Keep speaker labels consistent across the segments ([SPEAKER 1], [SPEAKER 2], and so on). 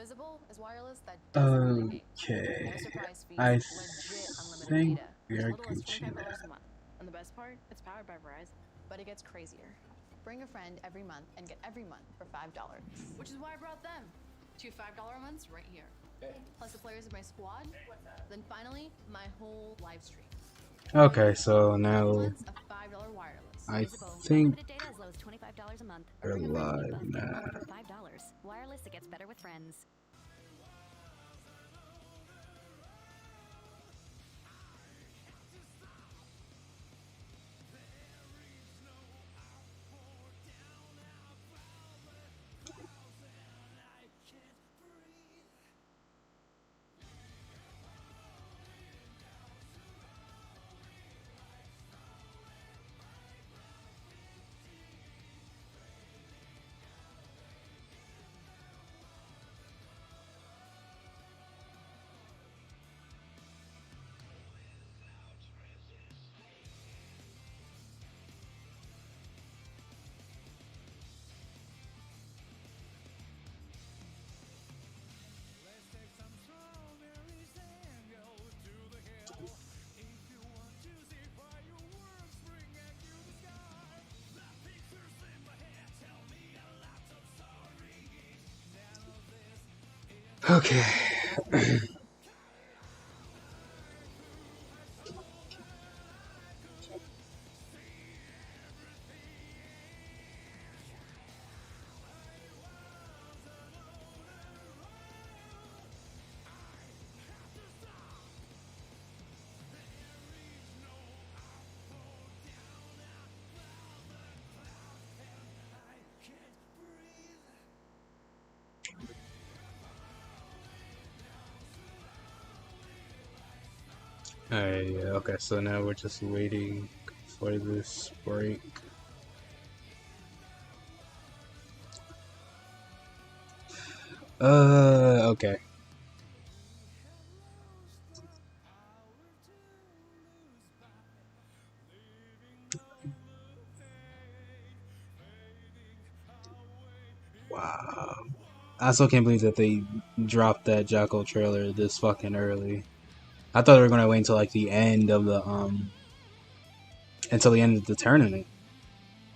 [SPEAKER 1] Visible is wireless that doesn't run your games. No
[SPEAKER 2] Okay.
[SPEAKER 1] surprise fees,
[SPEAKER 2] I
[SPEAKER 1] legit unlimited
[SPEAKER 2] think
[SPEAKER 1] data
[SPEAKER 2] we
[SPEAKER 1] for as
[SPEAKER 2] are
[SPEAKER 1] little as
[SPEAKER 2] Gucci
[SPEAKER 1] $25 a
[SPEAKER 2] now.
[SPEAKER 1] month. And the best part, it's powered by Verizon. But it gets crazier. Bring a friend every month and get every month for $5. Which is why I brought them. Two $5 months right here. Okay. Plus the players of my squad. Then finally, my whole live stream.
[SPEAKER 2] Okay, so
[SPEAKER 1] 12
[SPEAKER 2] now
[SPEAKER 1] months of $5 wireless.
[SPEAKER 2] I
[SPEAKER 1] Visible,
[SPEAKER 2] think
[SPEAKER 1] unlimited data as low as $25 a month. Or
[SPEAKER 2] we're
[SPEAKER 1] bring a friend and you
[SPEAKER 2] live
[SPEAKER 1] both get a
[SPEAKER 2] now.
[SPEAKER 1] month for $5. Wireless, it gets better with friends.
[SPEAKER 2] Okay. Alright, yeah, okay, so now we're just waiting for this break. Okay. Wow. I still can't believe that they dropped that Jocko trailer this fucking early. I thought they were gonna wait until like the end of the until the end of the tournament.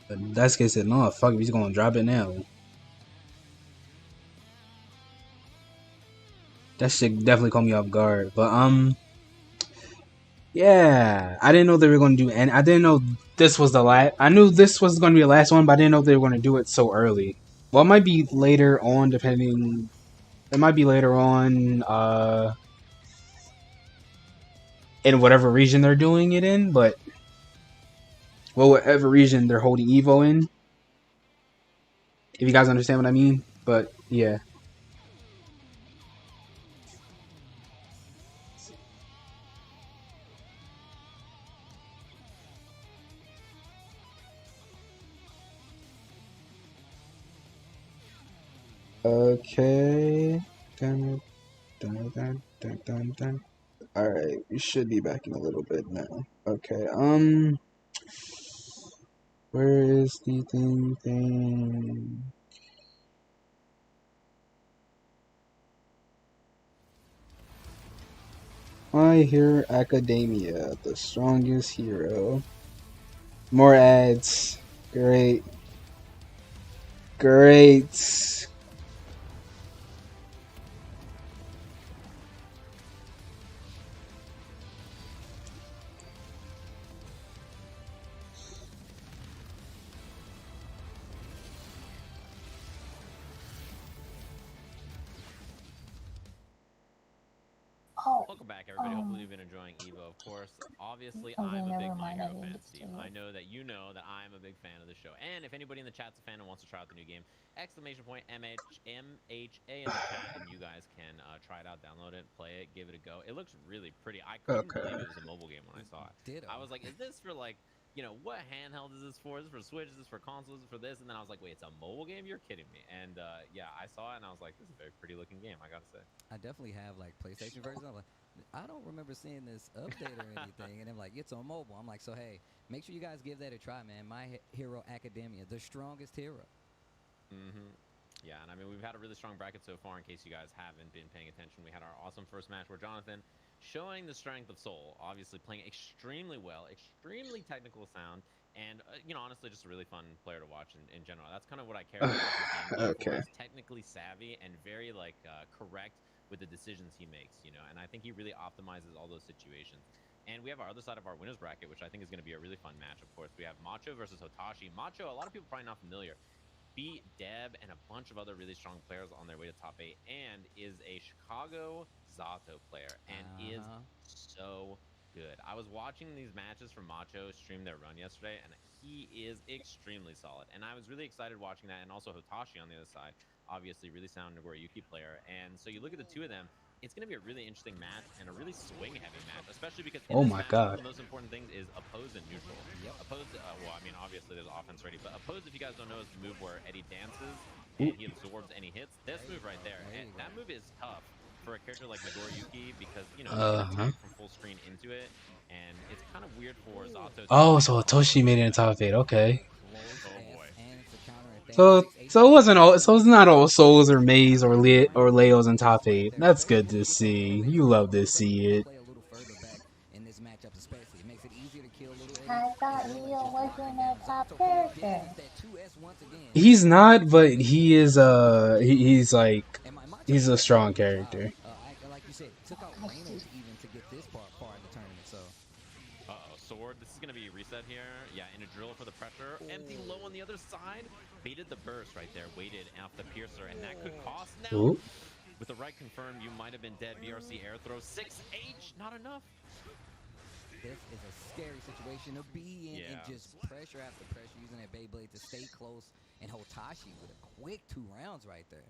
[SPEAKER 2] But that's case said no, fuck, he's gonna drop it now. That shit definitely caught me off guard. But yeah, I didn't know they were gonna do, and I didn't know this was the last. I knew this was gonna be the last one, but I didn't know they were gonna do it so early. Well, it might be later on, depending. It might be later on, in whatever region they're doing it in, but well, whatever region they're holding Evo in, if you guys understand what I mean. But yeah. Okay. Dun, dun, dun, dun, dun, dun. All right, we should be back in a little bit now. Okay. Where is the thing? My Hero Academia, the strongest hero. More ads. Great. Great.
[SPEAKER 3] Oh,
[SPEAKER 4] Welcome back, everybody. Hopefully, you've been enjoying Evo. Of course, obviously,
[SPEAKER 3] okay,
[SPEAKER 4] I'm a
[SPEAKER 3] never
[SPEAKER 4] big My
[SPEAKER 3] mind. I
[SPEAKER 4] Hero
[SPEAKER 3] didn't
[SPEAKER 4] fan,
[SPEAKER 3] listen
[SPEAKER 4] Steve.
[SPEAKER 3] to
[SPEAKER 4] I
[SPEAKER 3] it.
[SPEAKER 4] know that I'm a big fan of the show. And if anybody in the chat's a fan and wants to try out the new game, exclamation point MHA in the chat, and you guys can try it out, download it, play it, give it a go. It looks really pretty. I couldn't believe
[SPEAKER 2] Okay.
[SPEAKER 4] it was a mobile game when I saw it. I
[SPEAKER 5] Ditto.
[SPEAKER 4] was like, is this for like, what handheld is this for? Is this for Switch? Is this for consoles? Is this for this? And then I was like, wait, it's a mobile game? You're kidding me. And yeah, I saw it and I was like, this is a very pretty looking game, I gotta say.
[SPEAKER 5] I definitely have like PlayStation versions. I'm like, I don't remember seeing this update or anything. And I'm like, it's on mobile. I'm like, so hey, make sure you guys give that a try, man. My Hero Academia, the strongest hero.
[SPEAKER 4] Mm-hmm. Yeah, and I mean, we've had a really strong bracket so far. In case you guys haven't been paying attention, we had our awesome first match where Jonathan, showing the strength of Soul, obviously playing extremely well, extremely technical sound, and you know, honestly, just a really fun player to watch in general. That's kind of what I care about this game for.
[SPEAKER 2] Okay.
[SPEAKER 4] He's technically savvy and very like correct with the decisions he makes, you know, and I think he really optimizes all those situations. And we have our other side of our winners bracket, which I think is going to be a really fun match. Of course, we have Macho versus Hotashi. Macho, a lot of people probably not familiar, beat Deb and a bunch of other really strong players on their way to top 8, and is a Chicago Zato player, and is so good. I was watching these matches from Macho stream their run yesterday, and he is extremely solid. And I was really excited watching that, and also Hotashi on the other side, obviously really sound Nagoriyuki player. And so you look at the two of them, it's going to be a really interesting match and a really swing-heavy match, especially because in this match, one of the most important things is oppose and neutral. Oppose, well, I mean, obviously there's offense ready, but oppose, if you guys don't know, is the move where Eddie dances and he absorbs any hits. This move right there, and that move is tough for a character like Nagoriyuki because, you know, you can attack from full screen into it, and it's kind of weird for Zato.
[SPEAKER 2] Oh, so Hotashi made it in top 8. Okay.
[SPEAKER 4] Oh boy.
[SPEAKER 2] So it wasn't all. So it's not all Souls or Maze or Leos in top 8. That's good to see. You love to see it.
[SPEAKER 3] I thought Leo wasn't a top character.
[SPEAKER 2] He's not, but he is. He's like, he's a strong character.
[SPEAKER 5] Like you said, took out Reynolds even to get this part of the tournament. So.
[SPEAKER 4] Sword. This is going to be reset here. Yeah, in a drill for the pressure. Empty low on the other side. Baited the burst right there. Waited off the piercer, and that could cost now.
[SPEAKER 2] Ooh.
[SPEAKER 4] With the right confirmed, you might have been dead. BRC air throw. 6H, not enough.
[SPEAKER 5] This is a scary situation to be in, and just pressure after pressure, using that Beyblade to stay close. And Hotashi with a quick 2 rounds right there.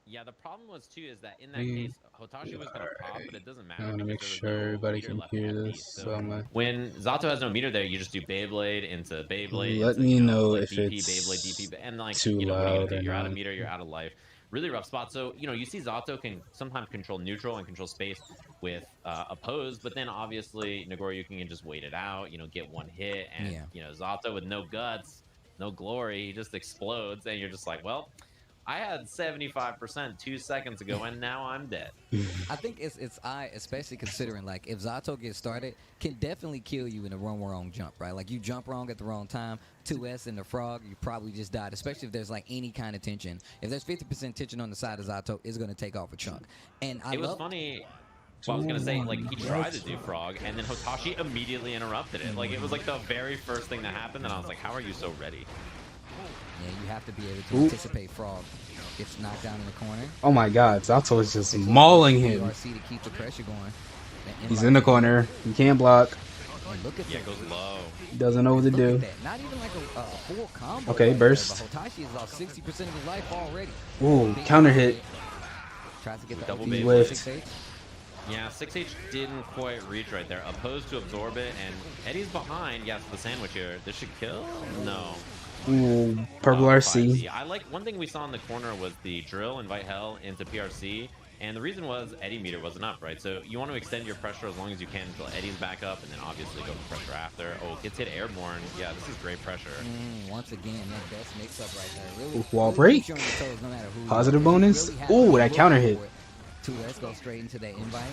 [SPEAKER 4] Yeah, the problem was too is that in that case, Hotashi was gonna pop, but it doesn't matter.
[SPEAKER 2] I want to make sure everybody can hear this. So
[SPEAKER 4] when Zato has no meter there, you just do Beyblade into Beyblade.
[SPEAKER 2] Let me know if it's
[SPEAKER 4] Beyblade, and like
[SPEAKER 2] too
[SPEAKER 4] you know,
[SPEAKER 2] loud or
[SPEAKER 4] you're out of
[SPEAKER 2] not.
[SPEAKER 4] meter, you're out of life. Really rough spot. So you know, you see Zato can sometimes control neutral and control space with oppose, but then obviously Nagoriyuki can just wait it out. You know, get one hit, and you know, Zato with no guts, no glory, he just explodes, and you're just like, well, I had 75% 2 seconds ago, and now I'm dead.
[SPEAKER 5] I think it's especially considering, like, if Zato gets started, can definitely kill you in a wrong jump, right? Like, you jump wrong at the wrong time, 2S in the frog, you probably just died, especially if there's, like, any kind of tension. If there's 50% tension on the side of Zato, it's going to take off a chunk. And
[SPEAKER 4] it was funny. Well, I was going to say, like, he tried to do frog, and then Hotashi immediately interrupted it. Like, it was, like, the very first thing that happened, and I was like, how are you so ready?
[SPEAKER 5] Yeah, you have to be able to anticipate frog. Gets knocked down in the corner.
[SPEAKER 2] Oh my God, Zato is just mauling him.
[SPEAKER 5] BRC to keep the pressure going.
[SPEAKER 2] He's in the corner. He can't block.
[SPEAKER 5] Look at
[SPEAKER 4] it goes low.
[SPEAKER 2] He doesn't know what to do.
[SPEAKER 5] Not even like a full combo.
[SPEAKER 2] Okay, burst.
[SPEAKER 5] Hotashi has lost 60% of his life already.
[SPEAKER 2] Ooh, counter hit.
[SPEAKER 5] Tries to get the
[SPEAKER 4] double
[SPEAKER 2] bait lift.
[SPEAKER 4] Yeah, 6H didn't quite reach right there. Opposed to absorb it, and Eddie's behind. Yes, the sandwich here. This should kill? No.
[SPEAKER 2] Ooh, purple RC.
[SPEAKER 4] I like one thing we saw in the corner was the drill invite hell into PRC, and the reason was Eddie meter wasn't up, right? So you want to extend your pressure as long as you can until Eddie's back up, and then obviously go for pressure after. Oh, gets hit airborne. Yeah, this is great pressure.
[SPEAKER 5] Once again, that best mix up right there. Really,
[SPEAKER 2] wall break.
[SPEAKER 5] Toes, no matter who
[SPEAKER 2] positive bonus. Ooh, that counter hit.
[SPEAKER 5] Let's go straight into that invite.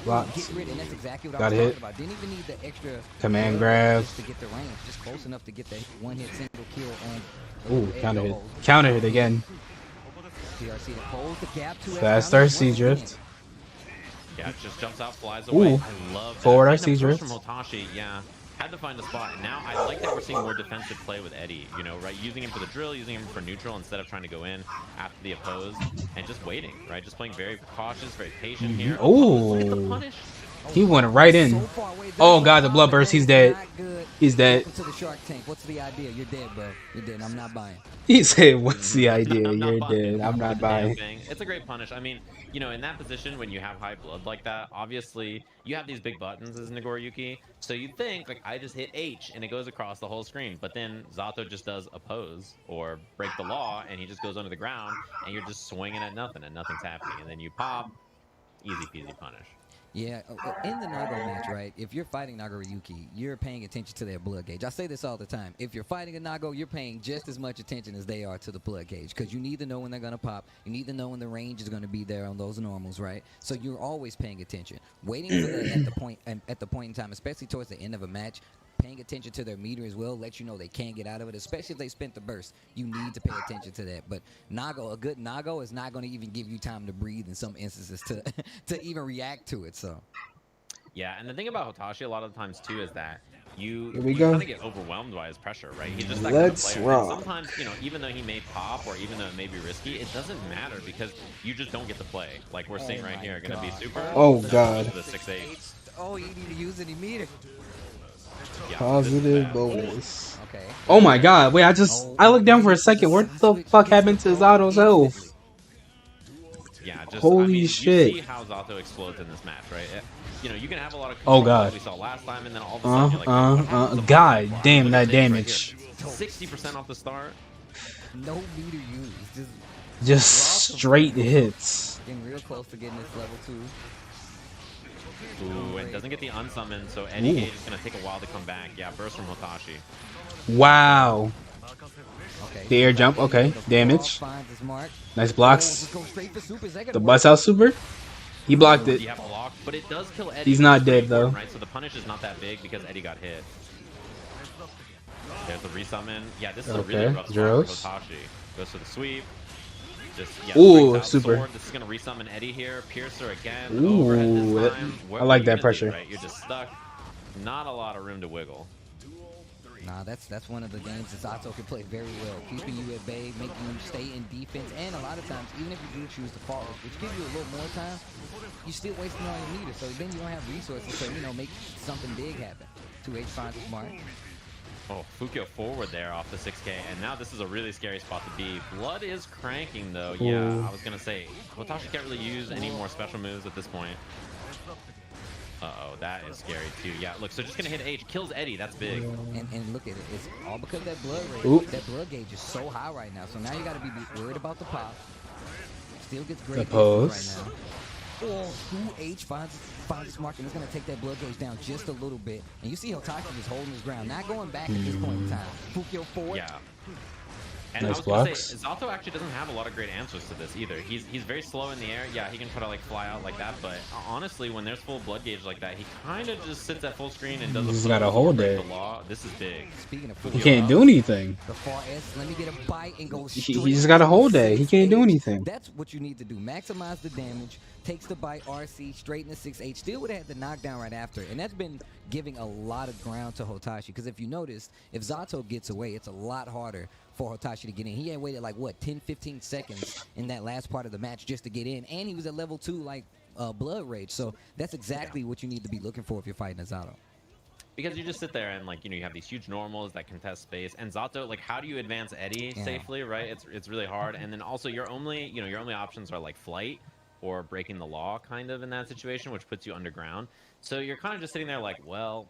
[SPEAKER 2] Lots.
[SPEAKER 5] And that's exactly what
[SPEAKER 2] Got
[SPEAKER 5] I was
[SPEAKER 2] hit.
[SPEAKER 5] talking about. Didn't even need the extra
[SPEAKER 2] command grab
[SPEAKER 5] to get the range, just close enough to get that one hit single kill on.
[SPEAKER 2] Ooh, counter hit. Counter hit again.
[SPEAKER 5] PRC to close the gap to
[SPEAKER 2] fast RC drift.
[SPEAKER 4] Yeah, it just jumps out, flies away.
[SPEAKER 2] Ooh,
[SPEAKER 4] I love that.
[SPEAKER 2] forward RC drift.
[SPEAKER 4] From Hotashi, yeah. Had to find a spot. And now I like that we're seeing more defensive play with Eddie, you know, right? Using him for the drill, using him for neutral instead of trying to go in after the oppose, and just waiting, right? Just playing very cautious, very patient here.
[SPEAKER 2] Ooh. He went right in. Oh God, the blood burst. He's dead. He's dead.
[SPEAKER 5] To the Shark Tank. What's the idea? You're dead, bro. You're dead. I'm not buying.
[SPEAKER 2] He said, "What's the idea? You're dead. I'm not buying."
[SPEAKER 4] It's a great punish. I mean, you know, in that position when you have high blood like that, obviously you have these big buttons as Nagoriyuki, so you think like I just hit H and it goes across the whole screen, but then Zato just does oppose or break the law, and he just goes under the ground, and you're just swinging at nothing, and nothing's happening, and then you pop, easy peasy punish.
[SPEAKER 5] Yeah, in the Nago match, right? If you're fighting Nagoriyuki, you're paying attention to their blood gauge. I say this all the time. If you're fighting a Nago, you're paying just as much attention as they are to the blood gauge because you need to know when they're going to pop. You need to know when the range is going to be there on those normals, right? So you're always paying attention. Waiting for that at the point in time, especially towards the end of a match, paying attention to their meter as well lets you know they can't get out of it, especially if they spent the burst. You need to pay attention to that. But Nago, a good Nago is not going to even give you time to breathe in some instances to even react to it. So
[SPEAKER 4] yeah, and the thing about Hotashi a lot of the times too is that you
[SPEAKER 2] Here we go.
[SPEAKER 4] kind of get overwhelmed by his pressure, right? He's just that kind of
[SPEAKER 2] Let's
[SPEAKER 4] player. And
[SPEAKER 2] rock.
[SPEAKER 4] sometimes, you know, even though he may pop or even though it may be risky, it doesn't matter because you just don't get to play. Like we're seeing right
[SPEAKER 5] my
[SPEAKER 4] here, going to be
[SPEAKER 5] God.
[SPEAKER 4] super.
[SPEAKER 2] Oh, God.
[SPEAKER 4] The 6-8.
[SPEAKER 5] oh, you need to use any meter.
[SPEAKER 4] Yeah,
[SPEAKER 2] Positive
[SPEAKER 4] this is bad.
[SPEAKER 2] bonus.
[SPEAKER 5] Okay.
[SPEAKER 2] Oh my god, wait, I looked down for a second. What the fuck happened to Zato's health?
[SPEAKER 4] Yeah, just
[SPEAKER 2] Holy
[SPEAKER 4] I mean,
[SPEAKER 2] shit.
[SPEAKER 4] You see how Zato explodes in this match, right? You know, you can have a lot of
[SPEAKER 2] Oh,
[SPEAKER 4] control
[SPEAKER 2] God.
[SPEAKER 4] like we saw last time, and then all of a sudden you're like, what happened to
[SPEAKER 2] God
[SPEAKER 4] Butterfly?
[SPEAKER 2] damn
[SPEAKER 4] Look
[SPEAKER 2] that
[SPEAKER 4] at this right
[SPEAKER 2] damage.
[SPEAKER 4] here. 60% off the start.
[SPEAKER 5] No meter used.
[SPEAKER 2] Just straight hits.
[SPEAKER 5] Getting real close to getting this level 2.
[SPEAKER 4] Ooh, and doesn't get the unsummon, so Eddie
[SPEAKER 2] Ooh.
[SPEAKER 4] Gage is going to take a while to come back. Yeah, burst from Hotashi.
[SPEAKER 2] Wow.
[SPEAKER 5] Okay.
[SPEAKER 2] The air jump, okay.
[SPEAKER 5] The
[SPEAKER 2] Damage.
[SPEAKER 5] frog finds his mark.
[SPEAKER 2] Nice
[SPEAKER 5] Oh,
[SPEAKER 2] blocks.
[SPEAKER 5] just go straight for super. Is that gonna
[SPEAKER 2] The
[SPEAKER 5] work?
[SPEAKER 2] bust out super. He blocked it.
[SPEAKER 4] You have blocked, but it does kill Eddie.
[SPEAKER 2] He's
[SPEAKER 4] which
[SPEAKER 2] not
[SPEAKER 4] is pretty
[SPEAKER 2] dead, though.
[SPEAKER 4] important, right? So the punish is not that big because Eddie got hit. There's the resummon. Yeah, this is a really
[SPEAKER 2] Okay,
[SPEAKER 4] rough spot
[SPEAKER 2] Zeros.
[SPEAKER 4] for Hotashi. Goes for the sweep. Just, yeah,
[SPEAKER 2] Ooh,
[SPEAKER 4] brings out the
[SPEAKER 2] super.
[SPEAKER 4] sword. This is going to resummon Eddie here. Piercer again.
[SPEAKER 2] Ooh,
[SPEAKER 4] Overhead this
[SPEAKER 2] that-
[SPEAKER 4] time. What
[SPEAKER 2] I like
[SPEAKER 4] are you
[SPEAKER 2] that
[SPEAKER 4] gonna
[SPEAKER 2] pressure.
[SPEAKER 4] Do, right? You're just stuck. Not a lot of room to wiggle.
[SPEAKER 5] Nah, that's one of the games that Zato can play very well, keeping you at bay, making you stay in defense, and a lot of times, even if you do choose to fall, which gives you a little more time, you're still wasting all your meter, so then you don't have resources to, you know, make something big happen. 2H finds his mark.
[SPEAKER 4] Oh, Fukyo forward there off the 6K, and now this is a really scary spot to be. Blood is cranking, though. Yeah,
[SPEAKER 2] Ooh.
[SPEAKER 4] I was going to say, Hotashi can't really use any more special moves at this point. Uh-oh, that is scary, too. Yeah, look, so just going to hit H. Kills Eddie. That's big.
[SPEAKER 5] And look at it. It's all because of that blood rate.
[SPEAKER 2] Oop.
[SPEAKER 5] That blood gauge is so high right now, so now you got to be worried about the pop. Still gets great
[SPEAKER 2] The
[SPEAKER 5] defense
[SPEAKER 2] pose.
[SPEAKER 5] right now. Oh, 2H finds his mark, and it's going to take that blood gauge down just a little bit. And you see Hotashi just holding his ground, not going back at this point in time. Fukyo forward.
[SPEAKER 4] Yeah. And
[SPEAKER 2] Nice
[SPEAKER 4] I was gonna
[SPEAKER 2] blocks.
[SPEAKER 4] say, Zato actually doesn't have a lot of great answers to this either. He's very slow in the air. Yeah, he can try to like fly out like that, but honestly, when there's full blood gauge like that, he kind of just sits at full screen and does a
[SPEAKER 2] He's
[SPEAKER 4] flip
[SPEAKER 2] gotta
[SPEAKER 4] before
[SPEAKER 2] hold
[SPEAKER 4] break
[SPEAKER 2] it.
[SPEAKER 4] the law. This is big.
[SPEAKER 5] Speaking of
[SPEAKER 2] He
[SPEAKER 5] Fukyo,
[SPEAKER 2] can't do anything.
[SPEAKER 5] the far S, let me get a bite and go
[SPEAKER 2] He
[SPEAKER 5] straight
[SPEAKER 2] just gotta
[SPEAKER 5] to
[SPEAKER 2] hold
[SPEAKER 5] the
[SPEAKER 2] that. He can't do
[SPEAKER 5] 6H.
[SPEAKER 2] anything.
[SPEAKER 5] That's what you need to do. Maximize the damage, takes the bite, RC, straight in the 6H. Still would have had the knockdown right after. And that's been giving a lot of ground to Hotashi. Because if you notice, if Zato gets away, it's a lot harder for Hotashi to get in. He had waited like, what, 10, 15 seconds in that last part of the match just to get in. And he was at level 2, like, Blood Rage. So that's exactly what you need to be looking for if you're fighting a Zato.
[SPEAKER 4] Because you just sit there and like, you know, you have these huge normals that contest space, and Zato, like, how do you advance Eddie
[SPEAKER 5] Yeah.
[SPEAKER 4] safely, right? It's really hard. And then also your only options are like flight or breaking the law kind of in that situation, which puts you underground. So you're kind of just sitting there like, well,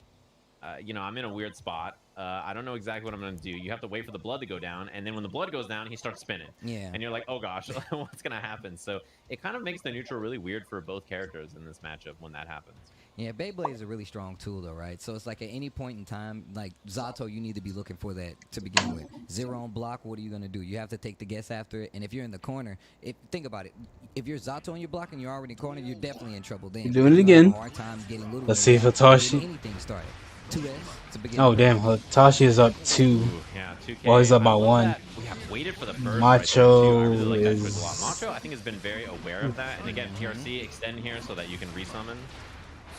[SPEAKER 4] you know, I'm in a weird spot. I don't know exactly what I'm going to do. You have to wait for the blood to go down, and then when the blood goes down, he starts spinning.
[SPEAKER 5] Yeah.
[SPEAKER 4] And you're like, oh gosh, what's going to happen? So it kind of makes the neutral really weird for both characters in this matchup when that happens.
[SPEAKER 5] Yeah, Beyblade is a really strong tool, though, right? So it's like at any point in time, like Zato, you need to be looking for that to begin with. Zero on block, what are you going to do? You have to take the guess after it. And if you're in the corner, think about it. If you're Zato and you're blocking, you're already in the corner, you're definitely in trouble then.
[SPEAKER 2] You're doing it
[SPEAKER 5] You're gonna have
[SPEAKER 2] again.
[SPEAKER 5] a hard time getting little
[SPEAKER 2] Let's see if Hitachi-
[SPEAKER 5] getting anything started. 2S to begin
[SPEAKER 2] Oh
[SPEAKER 5] with.
[SPEAKER 2] damn, Hitachi is up 2.
[SPEAKER 4] Ooh, yeah, 2K.
[SPEAKER 2] Well, he's up
[SPEAKER 4] I
[SPEAKER 2] by
[SPEAKER 4] love
[SPEAKER 2] 1.
[SPEAKER 4] that We have waited for the burst
[SPEAKER 2] Macho
[SPEAKER 4] right there, too. I really like that quick
[SPEAKER 2] is-
[SPEAKER 4] a lot. Macho, I think, has been very aware of that. And again, PRC, extend here so that you can resummon.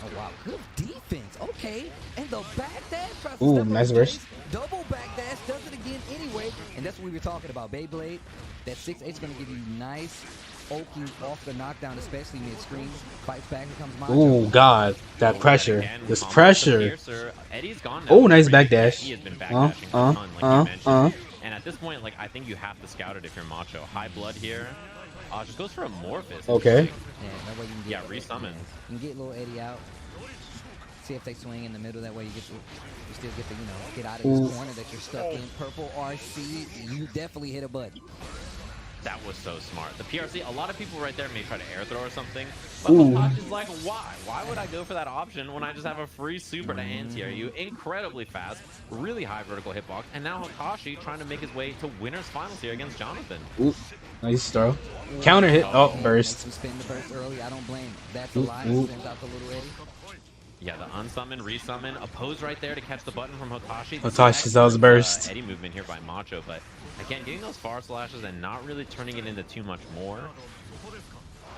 [SPEAKER 5] Oh, wow. Good defense. Okay. And the backdash. tries to
[SPEAKER 2] Ooh,
[SPEAKER 5] step on
[SPEAKER 2] nice
[SPEAKER 5] the
[SPEAKER 2] burst.
[SPEAKER 5] base. Double backdash. Does it again anyway. And that's what we were talking about. Beyblade. That 6H is going to give you nice oaking off the knockdown, especially mid-screen. Fights back. Here comes Macho.
[SPEAKER 2] Oh god, that pressure.
[SPEAKER 4] Again,
[SPEAKER 2] This
[SPEAKER 4] combos to
[SPEAKER 2] pressure.
[SPEAKER 4] Piercer. Eddie's gone now.
[SPEAKER 2] Oh, nice
[SPEAKER 4] Pretty good.
[SPEAKER 2] backdash.
[SPEAKER 4] He has been backdashing a ton, like you mentioned. And at this point, like, I think you have to scout it if you're Macho. High blood here. Just goes for Amorphous.
[SPEAKER 2] Okay.
[SPEAKER 5] Yeah, that way you can get
[SPEAKER 4] Resummon.
[SPEAKER 5] You can get little Eddie out. See if they swing in the middle. That way you still get to, you know, get out of this
[SPEAKER 2] Ooh.
[SPEAKER 5] corner that you're stuck in. Purple RC. You definitely hit a button.
[SPEAKER 4] That was so smart. The PRC, a lot of people right there may try to air throw or something, but
[SPEAKER 2] Ooh.
[SPEAKER 4] Hotachi's like, why? Why would I go for that option when I just have a free super to anti-air? Incredibly fast, really high vertical hitbox, and now Hotachi trying to make his way to winner's finals here against Jonathan.
[SPEAKER 2] Ooh, nice throw. Counter hit. Oh, burst.
[SPEAKER 5] We spin the burst early. I don't blame him. That's a
[SPEAKER 2] Ooh,
[SPEAKER 5] lie.
[SPEAKER 2] ooh.
[SPEAKER 5] Sends out the little Eddie.
[SPEAKER 4] Yeah, the unsummon, resummon, a pose right there to catch the button from Hotachi.
[SPEAKER 2] Hotachi's that was burst.
[SPEAKER 4] Eddie movement here by Macho, but again, getting those far slashes and not really turning it into too much more.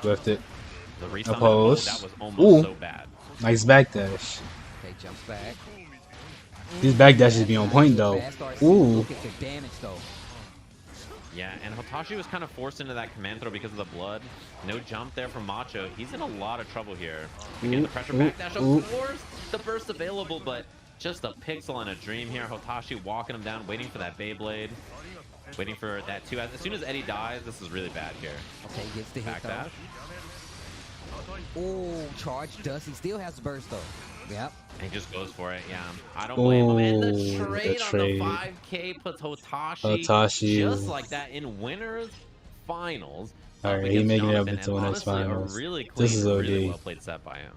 [SPEAKER 2] Left it.
[SPEAKER 4] The resummon,
[SPEAKER 2] Oppose.
[SPEAKER 4] that was almost
[SPEAKER 2] Ooh.
[SPEAKER 4] so bad.
[SPEAKER 2] Nice backdash.
[SPEAKER 5] Okay, jumps back.
[SPEAKER 2] These backdashes be on point though.
[SPEAKER 5] Fast start.
[SPEAKER 2] Ooh.
[SPEAKER 5] Look at the damage though.
[SPEAKER 4] Yeah, and Hotachi was kind of forced into that command throw because of the blood. No jump there from Macho. He's in a lot of trouble here. Again, the pressure backdash, of course. The burst available, but just a pixel and a dream here. Hotachi walking him down, waiting for that Beyblade. Waiting for that 2. As soon as Eddie dies, this is really bad here.
[SPEAKER 5] Okay, gets the hit
[SPEAKER 4] Backdash.
[SPEAKER 5] though. Oh, charge does. He still has the burst though. Yep.
[SPEAKER 4] And he just goes for it, yeah. I don't blame him. And the
[SPEAKER 2] Ooh,
[SPEAKER 4] trade
[SPEAKER 2] the
[SPEAKER 4] on
[SPEAKER 2] trade.
[SPEAKER 4] the 5K puts Hotachi just like that in winners finals.
[SPEAKER 2] Alright, he making it up
[SPEAKER 4] Jonathan,
[SPEAKER 2] into
[SPEAKER 4] and
[SPEAKER 2] winners
[SPEAKER 4] honestly, a
[SPEAKER 2] finals.
[SPEAKER 4] really clean,
[SPEAKER 2] This is
[SPEAKER 4] really
[SPEAKER 2] OD.
[SPEAKER 4] well played set by him.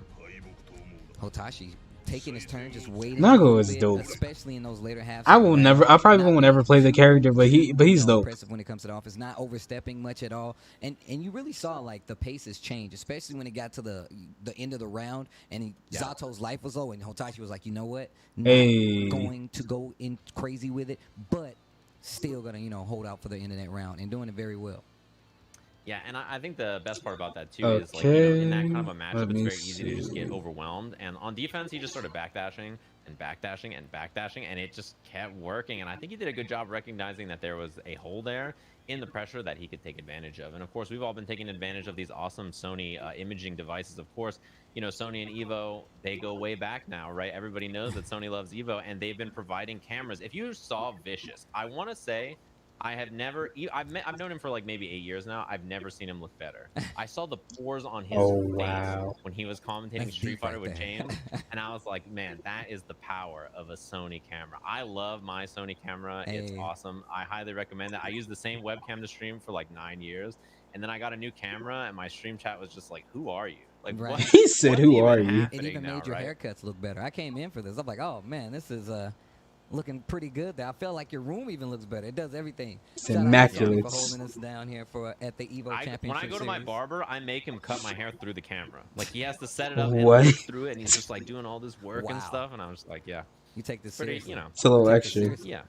[SPEAKER 5] Hotachi taking his turn, just waiting.
[SPEAKER 2] Nago
[SPEAKER 5] a little
[SPEAKER 2] is
[SPEAKER 5] bit,
[SPEAKER 2] dope.
[SPEAKER 5] especially in those later halves.
[SPEAKER 2] I will never. I probably won't ever play the character, but he's dope.
[SPEAKER 5] Impressive when it comes to the offense, not overstepping much at all, and you really saw like the paces change, especially when it got to the end of the round, and Zato's life was low, and Hotachi was like, you know what, not
[SPEAKER 2] Hey.
[SPEAKER 5] going to go in crazy with it, but still gonna hold out for the end of that round and doing it very well.
[SPEAKER 4] Yeah, and I think the best part about that too is like in that kind of a
[SPEAKER 2] Let
[SPEAKER 4] matchup,
[SPEAKER 2] me
[SPEAKER 4] it's very easy to just get
[SPEAKER 2] see.
[SPEAKER 4] overwhelmed. And on defense, he just started backdashing and backdashing and backdashing, and it just kept working. And I think he did a good job recognizing that there was a hole there in the pressure that he could take advantage of. And of course, we've all been taking advantage of these awesome Sony imaging devices. Of course, Sony and Evo, they go way back now, right? Everybody knows that Sony loves Evo, and they've been providing cameras. If you saw Vicious, I want to say, I've known him for like maybe 8 years now. I've never seen him look better. I saw the pores on his
[SPEAKER 2] Oh,
[SPEAKER 4] face
[SPEAKER 2] wow.
[SPEAKER 4] when he was commentating
[SPEAKER 5] That's
[SPEAKER 4] Street
[SPEAKER 5] deep
[SPEAKER 4] Fighter
[SPEAKER 5] right
[SPEAKER 4] with
[SPEAKER 5] there.
[SPEAKER 4] James, and I was like, man, that is the power of a Sony camera. I love my Sony camera. It's
[SPEAKER 5] Hey.
[SPEAKER 4] awesome. I highly recommend that. I used the same webcam to stream for like 9 years, and then I got a new camera, and my stream chat was just like, who are you? Like,
[SPEAKER 5] Right.
[SPEAKER 4] what?
[SPEAKER 2] He said,
[SPEAKER 4] what's
[SPEAKER 2] "Who
[SPEAKER 4] even
[SPEAKER 2] are you?"
[SPEAKER 5] It
[SPEAKER 4] happening
[SPEAKER 5] even
[SPEAKER 4] now,
[SPEAKER 5] made your
[SPEAKER 4] right?
[SPEAKER 5] haircuts look better. I came in for this. I'm like, oh man, this is looking pretty good there. I felt like your room even looks better. It does everything.
[SPEAKER 2] It's
[SPEAKER 5] Shout out to Sony
[SPEAKER 2] immaculate.
[SPEAKER 5] for holding us down here at the Evo Championship
[SPEAKER 4] When I go to my
[SPEAKER 5] Series.
[SPEAKER 4] barber, I make him cut my hair through the camera. Like, he has to set it up and
[SPEAKER 2] What?
[SPEAKER 4] look through it, and he's just like doing all this work and
[SPEAKER 5] Wow.
[SPEAKER 4] stuff. And I was like, yeah,
[SPEAKER 5] You take this
[SPEAKER 4] pretty,
[SPEAKER 5] seriously.
[SPEAKER 2] It's a little
[SPEAKER 5] Take this
[SPEAKER 2] extra.
[SPEAKER 5] seriously.
[SPEAKER 4] yeah.